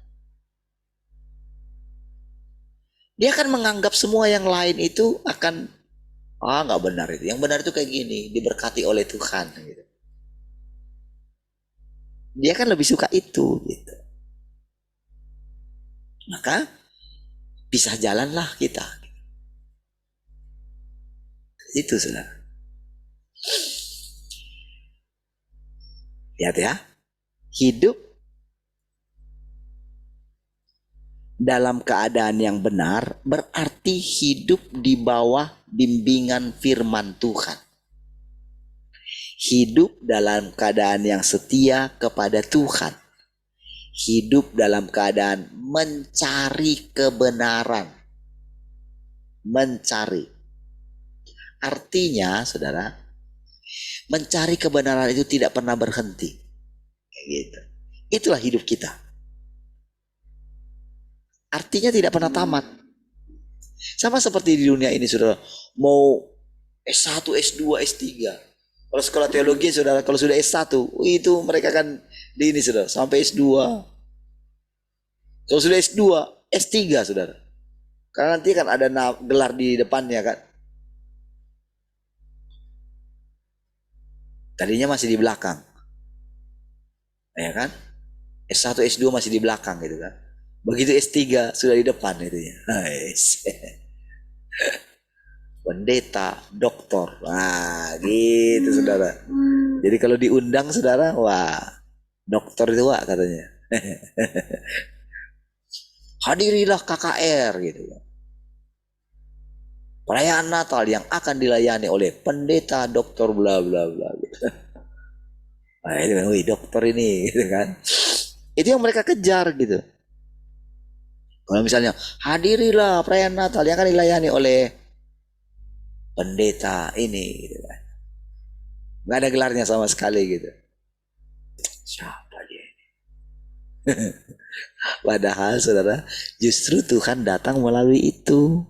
Dia akan menganggap semua yang lain itu akan, nggak benar itu. Yang benar itu kayak gini, diberkati oleh Tuhan. Gitu. Dia kan lebih suka itu. Gitu. Maka pisah jalanlah kita. Itu, saudara. Lihat ya, hidup dalam keadaan yang benar berarti hidup di bawah bimbingan firman Tuhan. Hidup dalam keadaan yang setia kepada Tuhan. Hidup dalam keadaan mencari kebenaran. Mencari. Artinya, saudara, mencari kebenaran itu tidak pernah berhenti. Kayak gitu. Itulah hidup kita. Artinya tidak pernah tamat. Sama seperti di dunia ini, saudara. Mau S1, S2, S3. Kalau sekolah teologi, saudara, kalau sudah S1, itu mereka kan di ini, saudara, sampai S2. Kalau sudah S2, S3, saudara. Karena nanti kan ada gelar di depannya kan. Tadinya masih di belakang. Ya kan? S1, S2 masih di belakang gitu kan. Begitu S3 sudah di depan itu ya. Pendeta, doktor. Wah, gitu saudara. Jadi kalau diundang saudara, wah, dokter itu wah katanya. Hadirilah KKR gitu ya. Perayaan Natal yang akan dilayani oleh pendeta, dokter, bla bla bla gitu. Nah, itu kan, wih dokter ini gitu kan. Itu yang mereka kejar gitu. Kalau misalnya hadirilah perayaan Natal yang akan dilayani oleh pendeta ini gitu kan. Nggak ada gelarnya sama sekali gitu. Siapa dia ini? Padahal saudara, justru Tuhan datang melalui itu.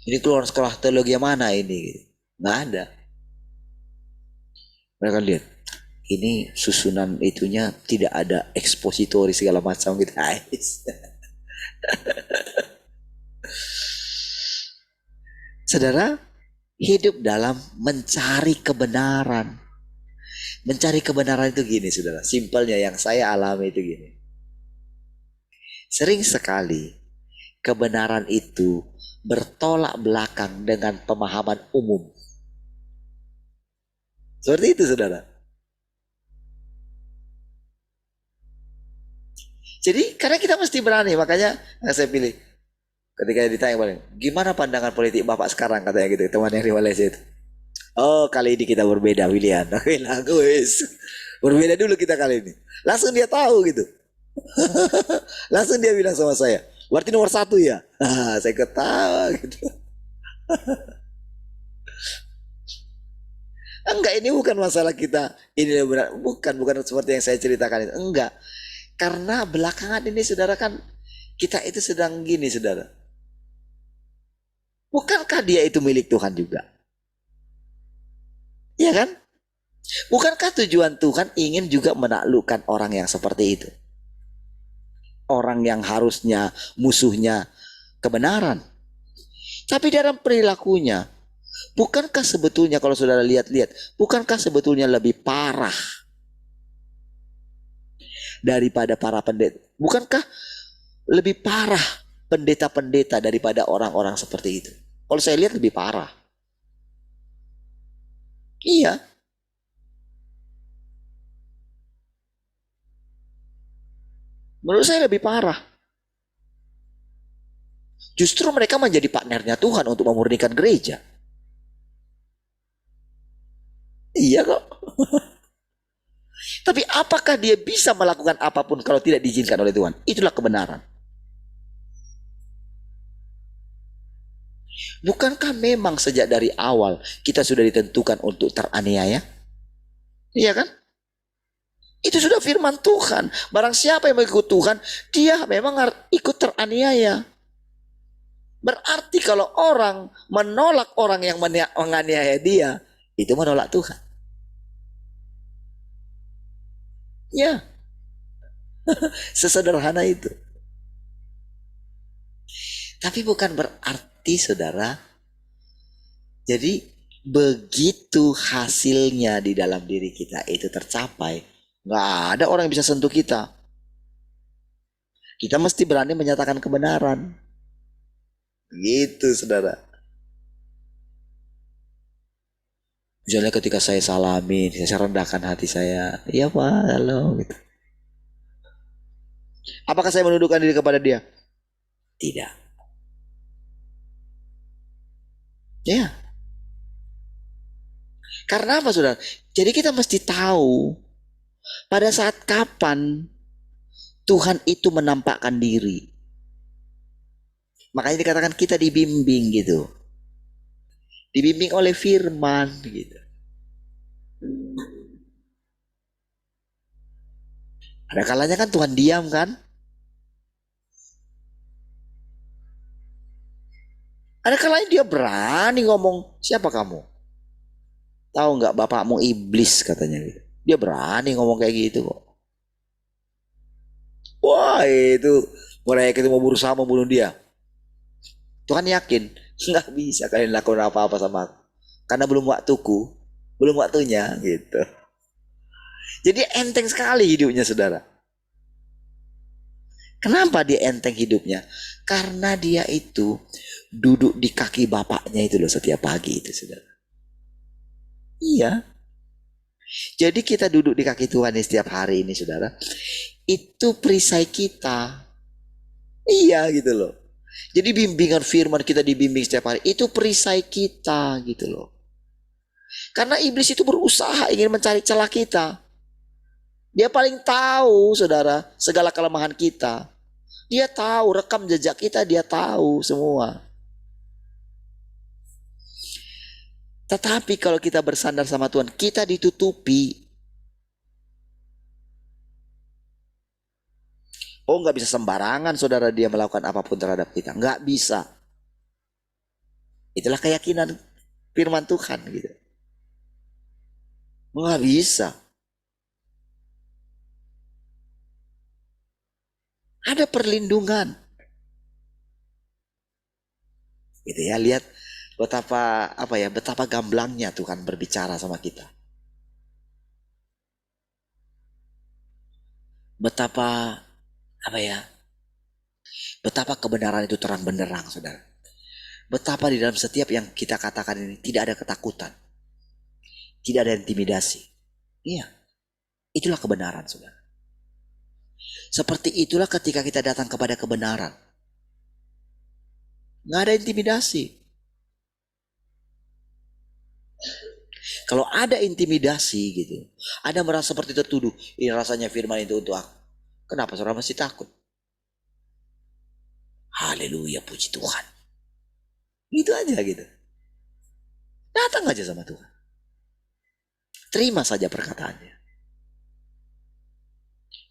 Ini keluar sekolah teologi yang mana ini? Nggak ada. Mereka lihat, ini susunan itunya tidak ada ekspositori segala macam gitu. Saudara, hidup dalam mencari kebenaran. Mencari kebenaran itu gini saudara, simpelnya yang saya alami itu gini. Sering sekali kebenaran itu bertolak belakang dengan pemahaman umum. Seperti itu saudara. Jadi karena kita mesti berani, makanya saya pilih. Ketika ditanya paling, gimana pandangan politik Bapak sekarang katanya gitu, teman yang di Malaysia itu. Oh kali ini kita berbeda pilihan. Berbeda dulu kita kali ini. Langsung dia tahu gitu. Langsung dia bilang sama saya, berarti nomor 1 ya. Saya ketawa gitu. Enggak, ini bukan masalah kita ini benar, bukan seperti yang saya ceritakan itu. Enggak. Karena belakangan ini saudara kan kita itu sedang gini saudara. Bukankah dia itu milik Tuhan juga? Iya kan? Bukankah tujuan Tuhan ingin juga menaklukkan orang yang seperti itu? Orang yang harusnya musuhnya kebenaran. Tapi dalam perilakunya, bukankah sebetulnya kalau saudara lihat-lihat, bukankah sebetulnya lebih parah daripada para pendeta? Bukankah lebih parah pendeta-pendeta daripada orang-orang seperti itu? Kalau saya lihat lebih parah. Iya. Menurut saya lebih parah. Justru mereka menjadi partnernya Tuhan untuk memurnikan gereja. Iya kok. Tapi apakah dia bisa melakukan apapun kalau tidak diizinkan oleh Tuhan? Itulah kebenaran. Bukankah memang sejak dari awal kita sudah ditentukan untuk teraniaya? Iya kan? Itu sudah firman Tuhan. Barang siapa yang mengikut Tuhan, dia memang ikut teraniaya. Berarti kalau orang menolak orang yang menganiaya dia, itu menolak Tuhan. Ya. Sesederhana itu. Tapi bukan berarti saudara, jadi begitu hasilnya di dalam diri kita itu tercapai, nggak ada orang yang bisa sentuh kita. Kita mesti berani menyatakan kebenaran. Gitu saudara. Misalnya ketika saya salami, saya rendahkan hati saya, iya Pak, halo gitu. Apakah saya menundukkan diri kepada dia? Tidak. Ya. Karena apa saudara? Jadi kita mesti tahu pada saat kapan Tuhan itu menampakkan diri. Makanya dikatakan kita dibimbing gitu. Dibimbing oleh firman gitu. Ada kalanya kan Tuhan diam kan? Ada kalanya dia berani ngomong, siapa kamu? Tahu nggak bapakmu iblis katanya gitu. Dia berani ngomong kayak gitu kok. Wah itu mereka itu mau berusaha membunuh dia. Tuhan yakin nggak bisa kalian lakukan apa-apa sama aku. Karena belum waktuku, belum waktunya gitu. Jadi enteng sekali hidupnya saudara. Kenapa dia enteng hidupnya? Karena dia itu duduk di kaki bapaknya itu loh setiap pagi itu saudara. Iya. Jadi kita duduk di kaki Tuhan setiap hari ini saudara. Itu perisai kita. Iya gitu loh. Jadi bimbingan firman kita dibimbing setiap hari. Itu perisai kita gitu loh. Karena iblis itu berusaha ingin mencari celah kita. Dia paling tahu saudara segala kelemahan kita. Dia tahu rekam jejak kita, dia tahu semua. Tetapi kalau kita bersandar sama Tuhan, kita ditutupi. Oh nggak bisa sembarangan saudara dia melakukan apapun terhadap kita. Nggak bisa. Itulah keyakinan firman Tuhan gitu. Nggak bisa. Ada perlindungan. Gitu ya, lihat betapa gamblangnya Tuhan berbicara sama kita. Betapa kebenaran itu terang benderang, saudara. Betapa di dalam setiap yang kita katakan ini tidak ada ketakutan. Tidak ada intimidasi. Iya, itulah kebenaran, saudara. Seperti itulah ketika kita datang kepada kebenaran. Nggak ada intimidasi. Kalau ada intimidasi gitu, ada merasa seperti tertuduh, ini rasanya firman itu untuk aku. Kenapa saudara masih takut? Haleluya, puji Tuhan. Gitu aja gitu. Datang aja sama Tuhan. Terima saja perkataannya.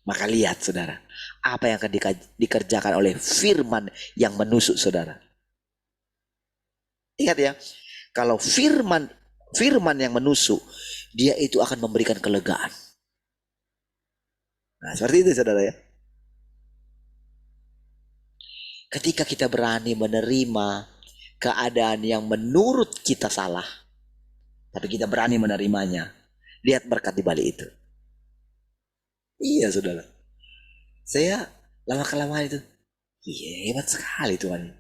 Maka lihat saudara, apa yang akan dikerjakan oleh firman yang menusuk saudara. Ingat ya, kalau firman yang menusuk, dia itu akan memberikan kelegaan. Nah seperti itu saudara ya. Ketika kita berani menerima keadaan yang menurut kita salah, tapi kita berani menerimanya, lihat berkat di balik itu. Iya saudara. Saya lama-kelamaan itu, iya hebat sekali Tuhan.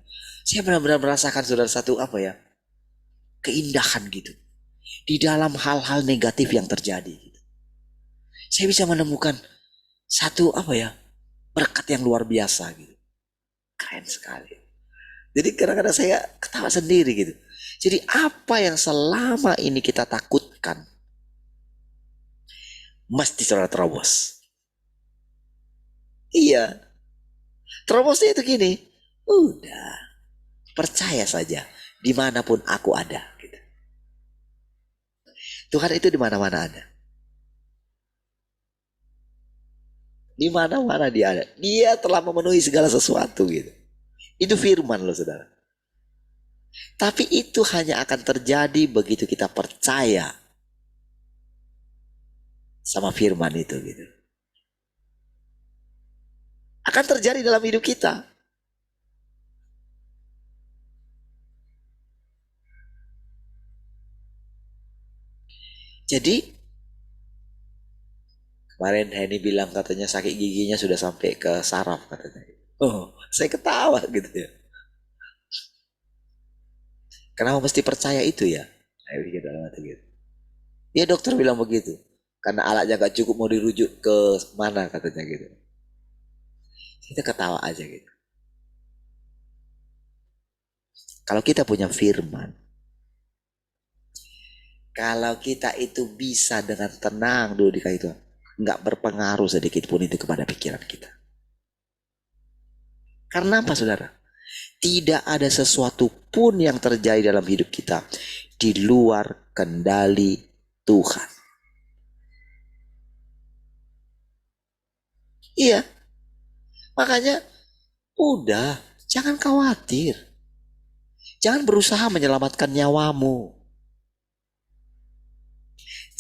Saya benar-benar merasakan saudara satu keindahan gitu. Di dalam hal-hal negatif yang terjadi. Gitu. Saya bisa menemukan satu berkat yang luar biasa gitu. Keren sekali. Jadi kadang-kadang saya ketawa sendiri gitu. Jadi apa yang selama ini kita takutkan, mesti saudara terobos. Iya. Terobosnya itu gini. Udah. Percaya saja. Dimanapun aku ada. Gitu. Tuhan itu di mana-mana ada. Di mana-mana dia ada. Dia telah memenuhi segala sesuatu gitu. Itu firman loh saudara. Tapi itu hanya akan terjadi begitu kita percaya sama firman itu gitu. Akan terjadi dalam hidup kita. Jadi kemarin Henny bilang katanya sakit giginya sudah sampai ke saraf katanya. Oh, saya ketawa gitu ya. Kenapa mesti percaya itu ya? Saya pikir dalam hati gitu. Ya dokter bilang begitu. Karena alatnya gak cukup mau dirujuk ke mana katanya gitu. Kita ketawa aja gitu. Kalau kita punya firman, Kalau kita itu bisa dengan tenang dulu di itu, nggak berpengaruh sedikit pun itu kepada pikiran kita. Karena apa saudara? Tidak ada sesuatu pun yang terjadi dalam hidup kita di luar kendali Tuhan. Iya, makanya udah jangan khawatir. Jangan berusaha menyelamatkan nyawamu.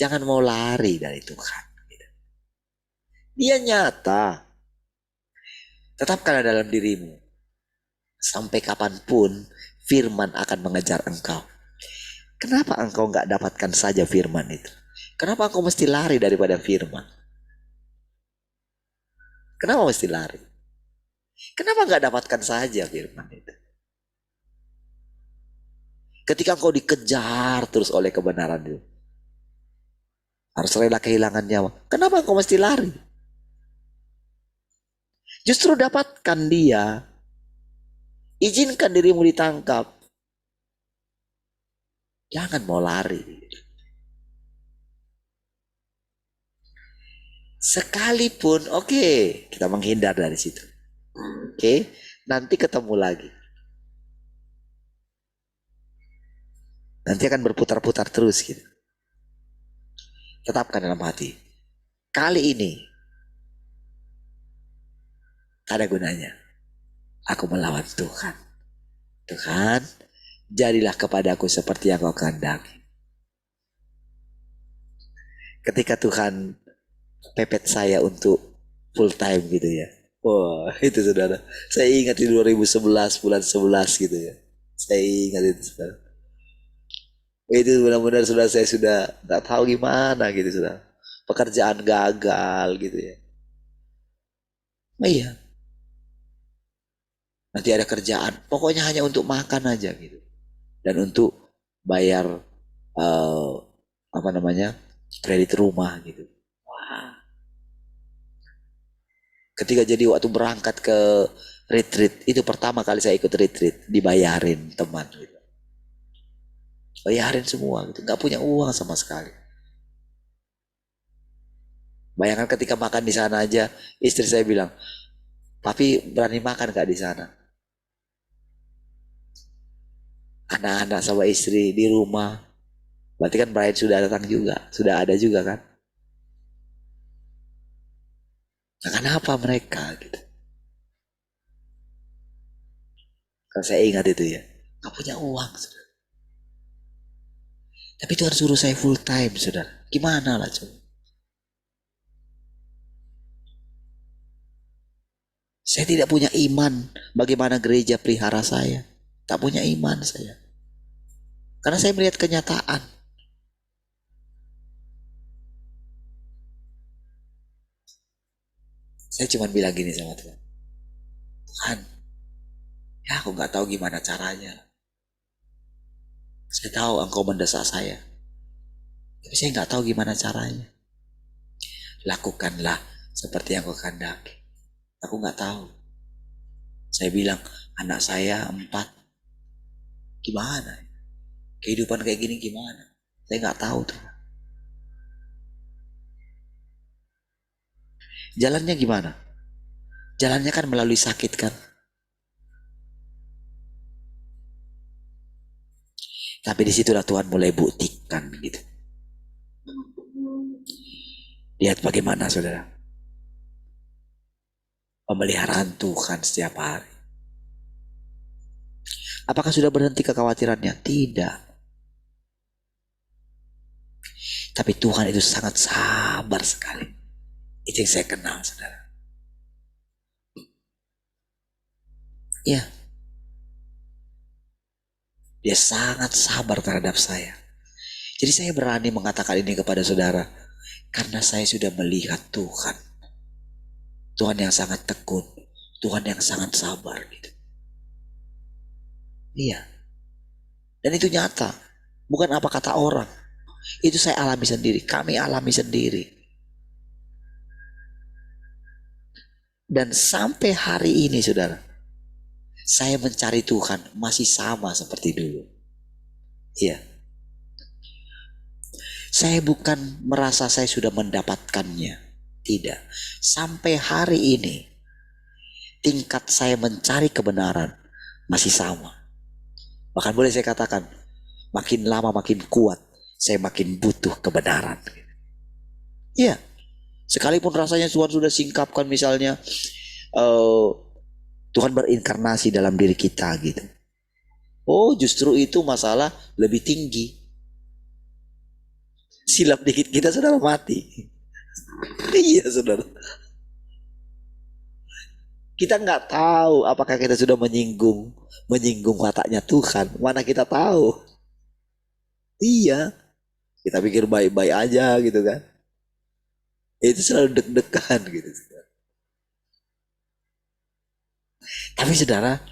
Jangan mau lari dari Tuhan. Dia nyata. Tetapkan dalam dirimu. Sampai kapanpun firman akan mengejar engkau. Kenapa engkau nggak dapatkan saja firman itu? Kenapa engkau mesti lari daripada firman? Kenapa mesti lari? Kenapa nggak dapatkan saja firman itu? Ketika engkau dikejar terus oleh kebenaran itu, harus rela kehilangan nyawa. Kenapa engkau mesti lari? Justru dapatkan dia. Izinkan dirimu ditangkap. Jangan mau lari. Sekalipun, oke, kita menghindar dari situ. Oke, nanti ketemu lagi. Nanti akan berputar-putar terus gitu. Tetapkan dalam hati. Kali ini ada gunanya. Aku melawan Tuhan. Tuhan, jadilah kepadaku seperti yang kau kehendaki. Ketika Tuhan pepet saya untuk full time gitu ya. Wah, itu saudara. Saya ingat di 2011, bulan 11 gitu ya. Saya ingat itu saudara. Itu benar-benar saudara, saya sudah gak tahu gimana gitu saudara. Pekerjaan gagal gitu ya. Oh iya. Nanti ada kerjaan, pokoknya hanya untuk makan aja gitu. Dan untuk bayar kredit rumah gitu. Wah. Ketika jadi waktu berangkat ke retreat, itu pertama kali saya ikut retreat, dibayarin teman gitu. Bayarin semua gitu, nggak punya uang sama sekali. Bayangkan ketika makan di sana aja, istri saya bilang, "Papi berani makan gak di sana?" Anak-anak sama istri di rumah, berarti kan Brian sudah datang juga, sudah ada juga kan? Nah, kenapa mereka gitu? Kalau saya ingat itu ya, gak punya uang, saudara. Tapi Tuhan suruh saya full time, saudara. Gimana lah coba? Saya tidak punya iman bagaimana gereja pelihara saya. Tak punya iman saya. Karena saya melihat kenyataan. Saya cuma bilang gini sama Tuhan. Tuhan, ya aku gak tahu gimana caranya. Saya tahu engkau mendesak saya. Tapi saya gak tahu gimana caranya. Lakukanlah seperti yang kau kehendaki. Aku gak tahu. Saya bilang, anak saya 4. Gimana? Kehidupan kayak gini gimana? Saya gak tahu tuh. Jalannya gimana? Jalannya kan melalui sakit kan? Tapi disitulah Tuhan mulai buktikan gitu. Lihat bagaimana saudara. Pemeliharaan Tuhan setiap hari. Apakah sudah berhenti kekhawatirannya? Tidak. Tapi Tuhan itu sangat sabar sekali. Itu yang saya kenal saudara. Ya. Dia sangat sabar terhadap saya. Jadi saya berani mengatakan ini kepada saudara. Karena saya sudah melihat Tuhan. Tuhan yang sangat tekun. Tuhan yang sangat sabar gitu. Iya. Dan itu nyata. Bukan apa kata orang. Itu saya alami sendiri. Kami alami sendiri. Dan sampai hari ini saudara. Saya mencari Tuhan masih sama seperti dulu. Iya. Saya bukan merasa saya sudah mendapatkannya. Tidak. Sampai hari ini, tingkat saya mencari kebenaran masih sama. Bahkan boleh saya katakan, makin lama makin kuat, saya makin butuh kebenaran. Iya. Sekalipun rasanya Tuhan sudah singkapkan misalnya, Tuhan berinkarnasi dalam diri kita gitu. Oh, justru itu masalah lebih tinggi. Silap dikit kita saudara mati. Iya saudara. Kita nggak tahu apakah kita sudah menyinggung wataknya Tuhan. Mana kita tahu? Iya. Kita pikir baik-baik aja gitu kan. Itu selalu deg-degan gitu. Tapi saudara,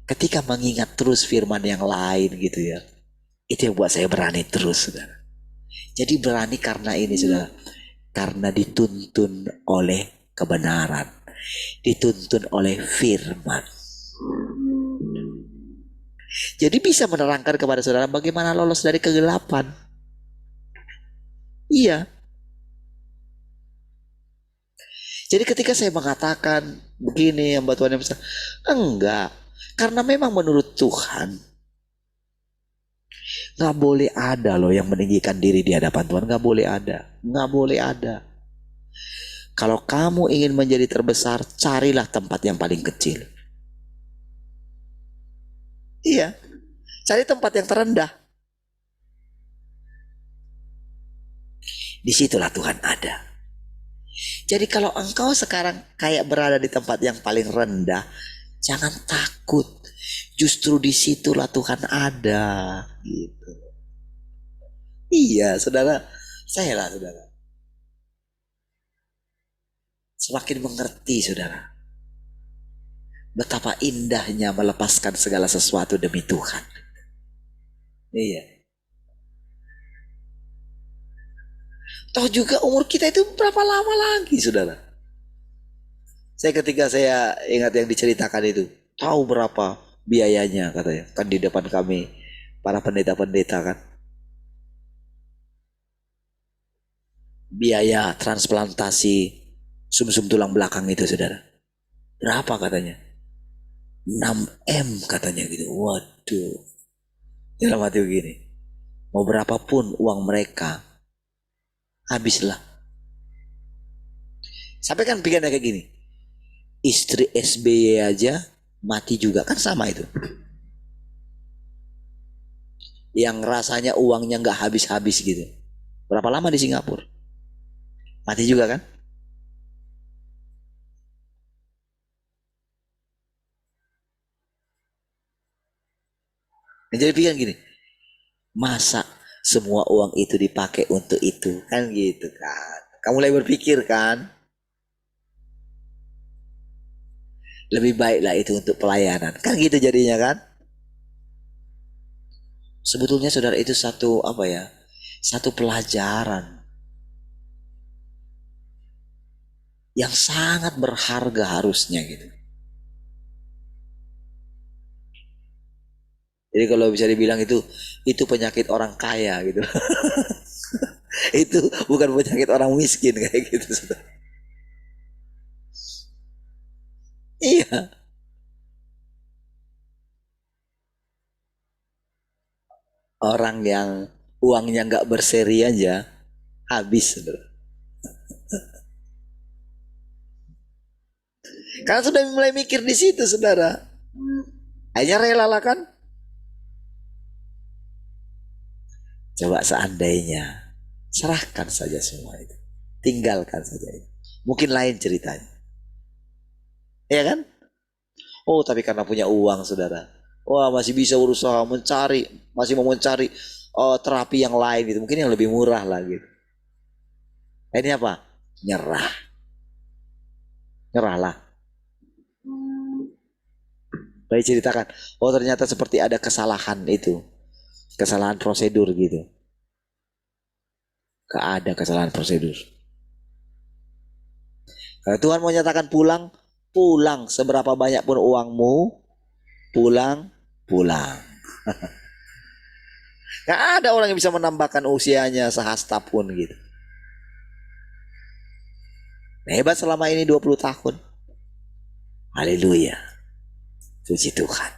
ketika mengingat terus firman yang lain gitu ya, itu yang buat saya berani terus saudara. Jadi berani karena ini saudara, karena dituntun oleh kebenaran, dituntun oleh firman. Jadi bisa menerangkan kepada saudara bagaimana lolos dari kegelapan. Iya. Jadi ketika saya mengatakan begini hamba Tuhan yang besar, enggak. Karena memang menurut Tuhan nggak boleh ada loh yang meninggikan diri di hadapan Tuhan. Nggak boleh ada. Nggak boleh ada. Kalau kamu ingin menjadi terbesar, carilah tempat yang paling kecil. Iya. Cari tempat yang terendah. Disitulah Tuhan ada. Jadi kalau engkau sekarang kayak berada di tempat yang paling rendah, jangan takut. Justru disitulah Tuhan ada. Gitu. Iya, saudara. Saya lah, saudara. Semakin mengerti, saudara. Betapa indahnya melepaskan segala sesuatu demi Tuhan. Iya. Toh juga umur kita itu berapa lama lagi, saudara? Ketika saya ingat yang diceritakan itu, tahu berapa biayanya katanya. Kan di depan kami para pendeta-pendeta kan. Biaya transplantasi sumsum tulang belakang itu, saudara. Berapa katanya? 6M katanya gitu. Waduh. Dalam hati begini. Mau berapapun uang mereka, habislah. Sampai kan pikirnya kayak gini. Istri SBY aja mati juga, kan sama itu. Yang rasanya uangnya nggak habis-habis gitu. Berapa lama di Singapura? Mati juga kan? Jadi pikir gini, masa semua uang itu dipakai untuk itu? Kan gitu kan. Kamu mulai berpikir kan? Lebih baiklah itu untuk pelayanan. Kan gitu jadinya kan? Sebetulnya saudara itu satu apa ya? Satu pelajaran yang sangat berharga harusnya gitu. Jadi kalau bisa dibilang itu penyakit orang kaya gitu. Itu bukan penyakit orang miskin kayak gitu, saudara. Iya. Orang yang uangnya nggak berseri aja habis, saudara. Karena sudah mulai mikir di situ, saudara. Akhirnya rela lah kan? Coba seandainya serahkan saja semua itu, tinggalkan saja itu. Mungkin lain ceritanya, ya kan? Oh, tapi karena punya uang, saudara, wah masih bisa berusaha mencari, masih mau mencari terapi yang lain gitu, mungkin yang lebih murah lah gitu. Ini apa? Nyerahlah. Baik ceritakan. Oh ternyata seperti ada kesalahan itu, kesalahan prosedur gitu. Gak ada kesalahan prosedur. Kalau Tuhan mau nyatakan pulang, pulang. Seberapa banyak pun uangmu, pulang. Gak ada orang yang bisa menambahkan usianya sehasta pun gitu. Hebat selama ini 20 tahun. Haleluya. Puji Tuhan.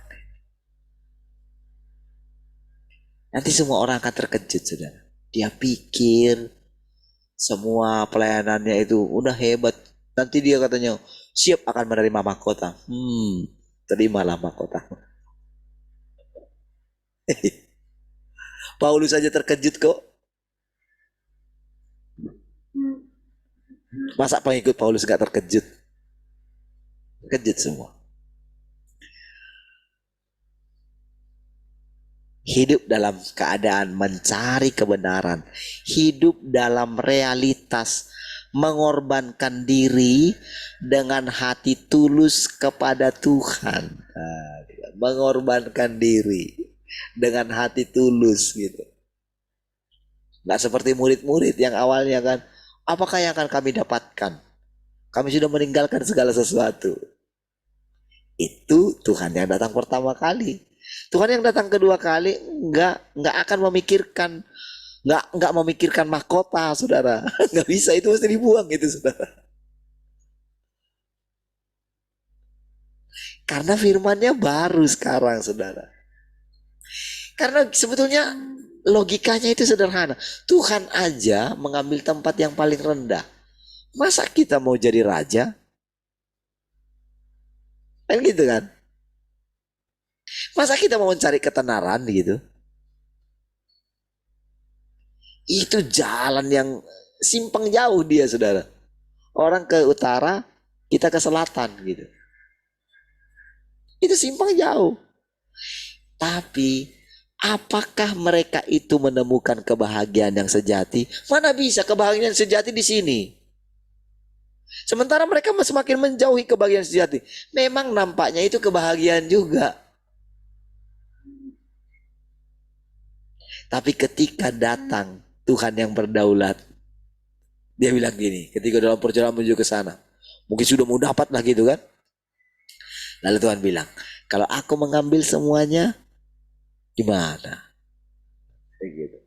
Nanti semua orang akan terkejut, saudara. Dia pikir semua pelayanannya itu udah hebat. Nanti dia katanya siap akan menerima mahkota. Terimalah mahkota. Paulus saja terkejut kok. Masa pengikut Paulus gak terkejut? Terkejut semua. Hidup dalam keadaan mencari kebenaran. Hidup dalam realitas mengorbankan diri dengan hati tulus kepada Tuhan. Mengorbankan diri dengan hati tulus gitu. Gak seperti murid-murid yang awalnya kan, apakah yang akan kami dapatkan? Kami sudah meninggalkan segala sesuatu. Itu Tuhan yang datang pertama kali. Tuhan yang datang kedua kali nggak akan memikirkan, nggak memikirkan mahkota, saudara. Nggak bisa, itu mesti dibuang itu, saudara. Karena firmannya baru sekarang, saudara. Karena sebetulnya logikanya itu sederhana. Tuhan aja mengambil tempat yang paling rendah. Masa kita mau jadi raja? Kan gitu kan? Masa kita mau mencari ketenaran gitu? Itu jalan yang simpang jauh dia, saudara. Orang ke utara, kita ke selatan gitu. Itu simpang jauh. Tapi apakah mereka itu menemukan kebahagiaan yang sejati? Mana bisa kebahagiaan sejati di sini? Sementara mereka semakin menjauhi kebahagiaan sejati. Memang nampaknya itu kebahagiaan juga. Tapi ketika datang Tuhan yang berdaulat, dia bilang gini, ketika dalam perjalanan menuju ke sana, mungkin sudah mau dapat lah gitu kan. Lalu Tuhan bilang, kalau aku mengambil semuanya, gimana? Gitu.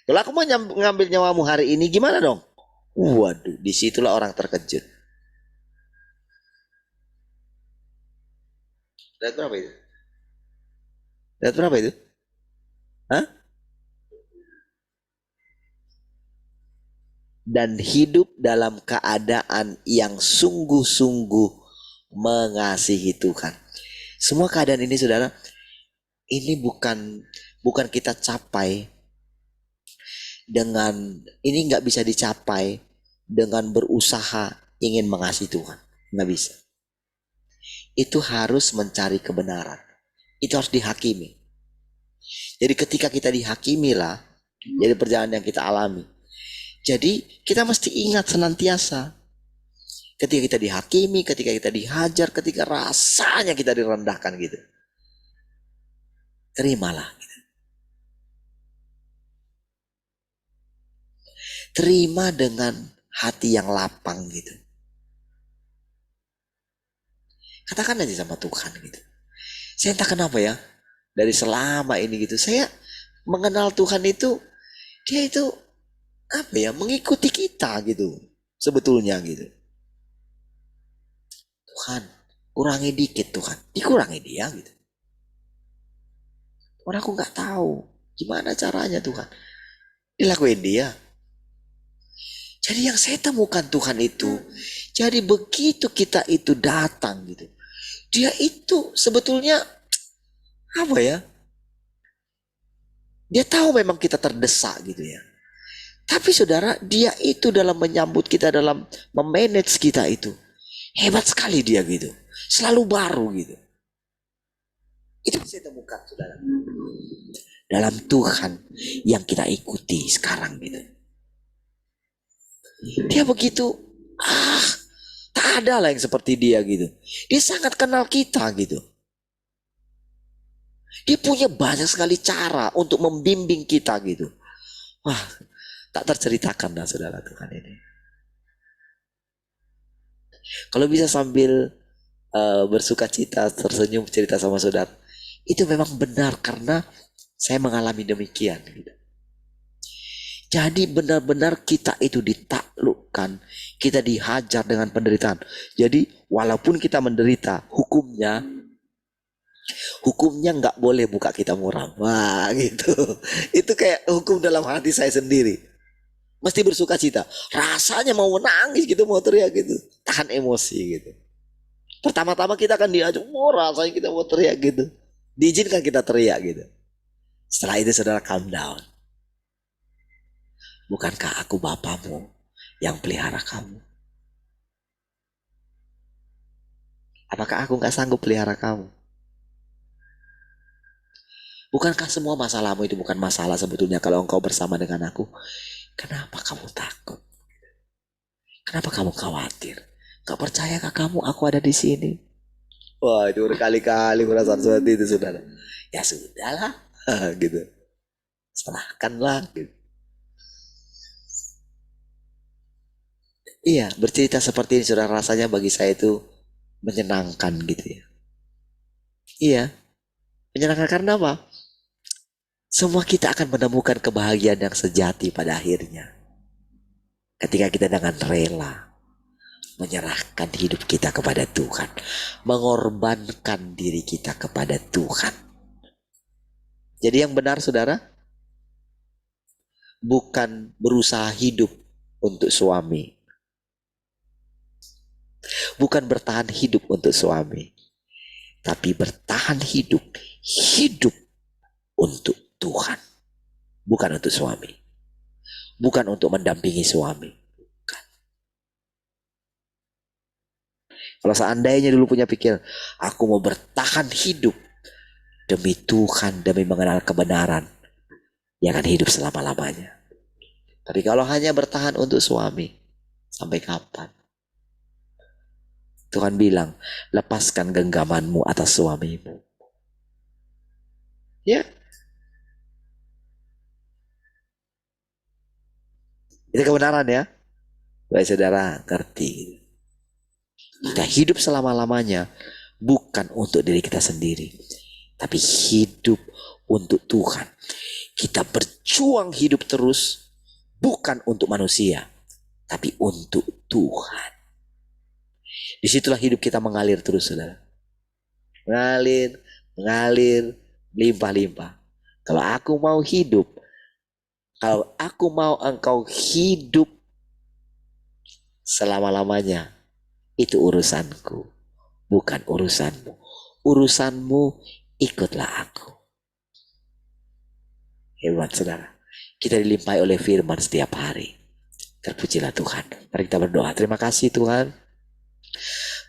Kalau aku mau ngambil nyawamu hari ini, gimana dong? Waduh, disitulah orang terkejut. Lihat berapa itu? Lihat berapa itu? Hah? Dan hidup dalam keadaan yang sungguh-sungguh mengasihi Tuhan. Semua keadaan ini, saudara, ini bukan kita capai dengan, ini nggak bisa dicapai dengan berusaha ingin mengasihi Tuhan. Nggak bisa. Itu harus mencari kebenaran. Itu harus dihakimi. Jadi ketika kita dihakimi lah, jadi perjalanan yang kita alami. Jadi kita mesti ingat senantiasa, ketika kita dihakimi, ketika kita dihajar, ketika rasanya kita direndahkan gitu, terimalah gitu. Terima dengan hati yang lapang gitu. Katakan aja sama Tuhan gitu. Saya entah kenapa ya, dari selama ini gitu, saya mengenal Tuhan itu, dia itu apa ya, mengikuti kita gitu sebetulnya gitu. Tuhan kurangi dikit, Tuhan dikurangi dia gitu. Orang aku nggak tahu gimana caranya, Tuhan dilakuin dia. Jadi yang saya temukan Tuhan itu, jadi begitu kita itu datang gitu, dia itu sebetulnya apa ya, dia tahu memang kita terdesak gitu ya. Tapi saudara, dia itu dalam menyambut kita, dalam memanage kita itu hebat sekali dia gitu. Selalu baru gitu. Itu bisa temukan, saudara, dalam Tuhan yang kita ikuti sekarang gitu. Dia begitu, tak ada lah yang seperti dia gitu. Dia sangat kenal kita gitu. Dia punya banyak sekali cara untuk membimbing kita gitu. Wah, tak terceritakan dah, saudara, Tuhan ini. Kalau bisa sambil bersuka cita, tersenyum, cerita sama saudara, itu memang benar, karena Saya mengalami demikian. Gitu. Jadi benar-benar kita itu ditaklukkan, kita dihajar dengan penderitaan. Jadi walaupun kita menderita, hukumnya nggak boleh buka kita muram. Wah gitu. Itu kayak hukum dalam hati saya sendiri. Mesti bersuka cita. Rasanya mau menangis gitu, mau teriak gitu. Tahan emosi gitu. Pertama-tama kita akan diajak, rasanya kita mau teriak gitu. Diizinkan kita teriak gitu. Setelah itu saudara calm down. Bukankah aku bapamu yang pelihara kamu? Apakah aku gak sanggup pelihara kamu? Bukankah semua masalahmu itu bukan masalah sebetulnya kalau engkau bersama dengan aku? Kenapa kamu takut? Kenapa kamu khawatir? Gak percayakah kamu aku ada di sini? Wah, itu berkali-kali perasaan seperti itu, saudara. Ya sudahlah, gitu. Serahkanlah, gitu. Iya, bercerita seperti ini, saudara, rasanya bagi saya itu menyenangkan gitu ya. Iya, menyenangkan karena apa? Semua kita akan menemukan kebahagiaan yang sejati pada akhirnya. Ketika kita dengan rela menyerahkan hidup kita kepada Tuhan, mengorbankan diri kita kepada Tuhan. Jadi yang benar, saudara, bukan berusaha hidup untuk suami, bukan bertahan hidup untuk suami, tapi bertahan hidup untuk Tuhan, bukan untuk suami, bukan untuk mendampingi suami. Bukan. Kalau seandainya dulu punya pikiran, aku mau bertahan hidup demi Tuhan, demi mengenal kebenaran, ya akan hidup selama-lamanya. Tapi kalau hanya bertahan untuk suami, sampai kapan? Tuhan bilang, lepaskan genggamanmu atas suamimu. Ya. Itu kebenaran ya. Baik saudara, ngerti. Kita hidup selama-lamanya bukan untuk diri kita sendiri, tapi hidup untuk Tuhan. Kita berjuang hidup terus bukan untuk manusia, tapi untuk Tuhan. Disitulah hidup kita mengalir terus, saudara. Mengalir, melimpah-limpah. Kalau aku mau engkau hidup selama-lamanya, itu urusanku, bukan urusanmu. Urusanmu, ikutlah aku. Hebat, saudara. Kita dilimpahi oleh firman setiap hari. Terpujilah Tuhan. Mari kita berdoa. Terima kasih Tuhan.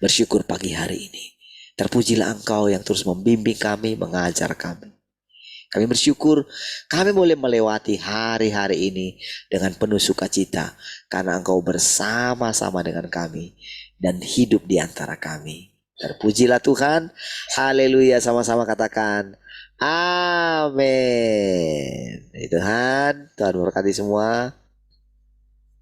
Bersyukur pagi hari ini. Terpujilah Engkau yang terus membimbing kami, mengajar kami. Kami bersyukur kami boleh melewati hari-hari ini dengan penuh sukacita. Karena Engkau bersama-sama dengan kami dan hidup di antara kami. Terpujilah Tuhan. Haleluya, sama-sama katakan amin. Tuhan berkati semua.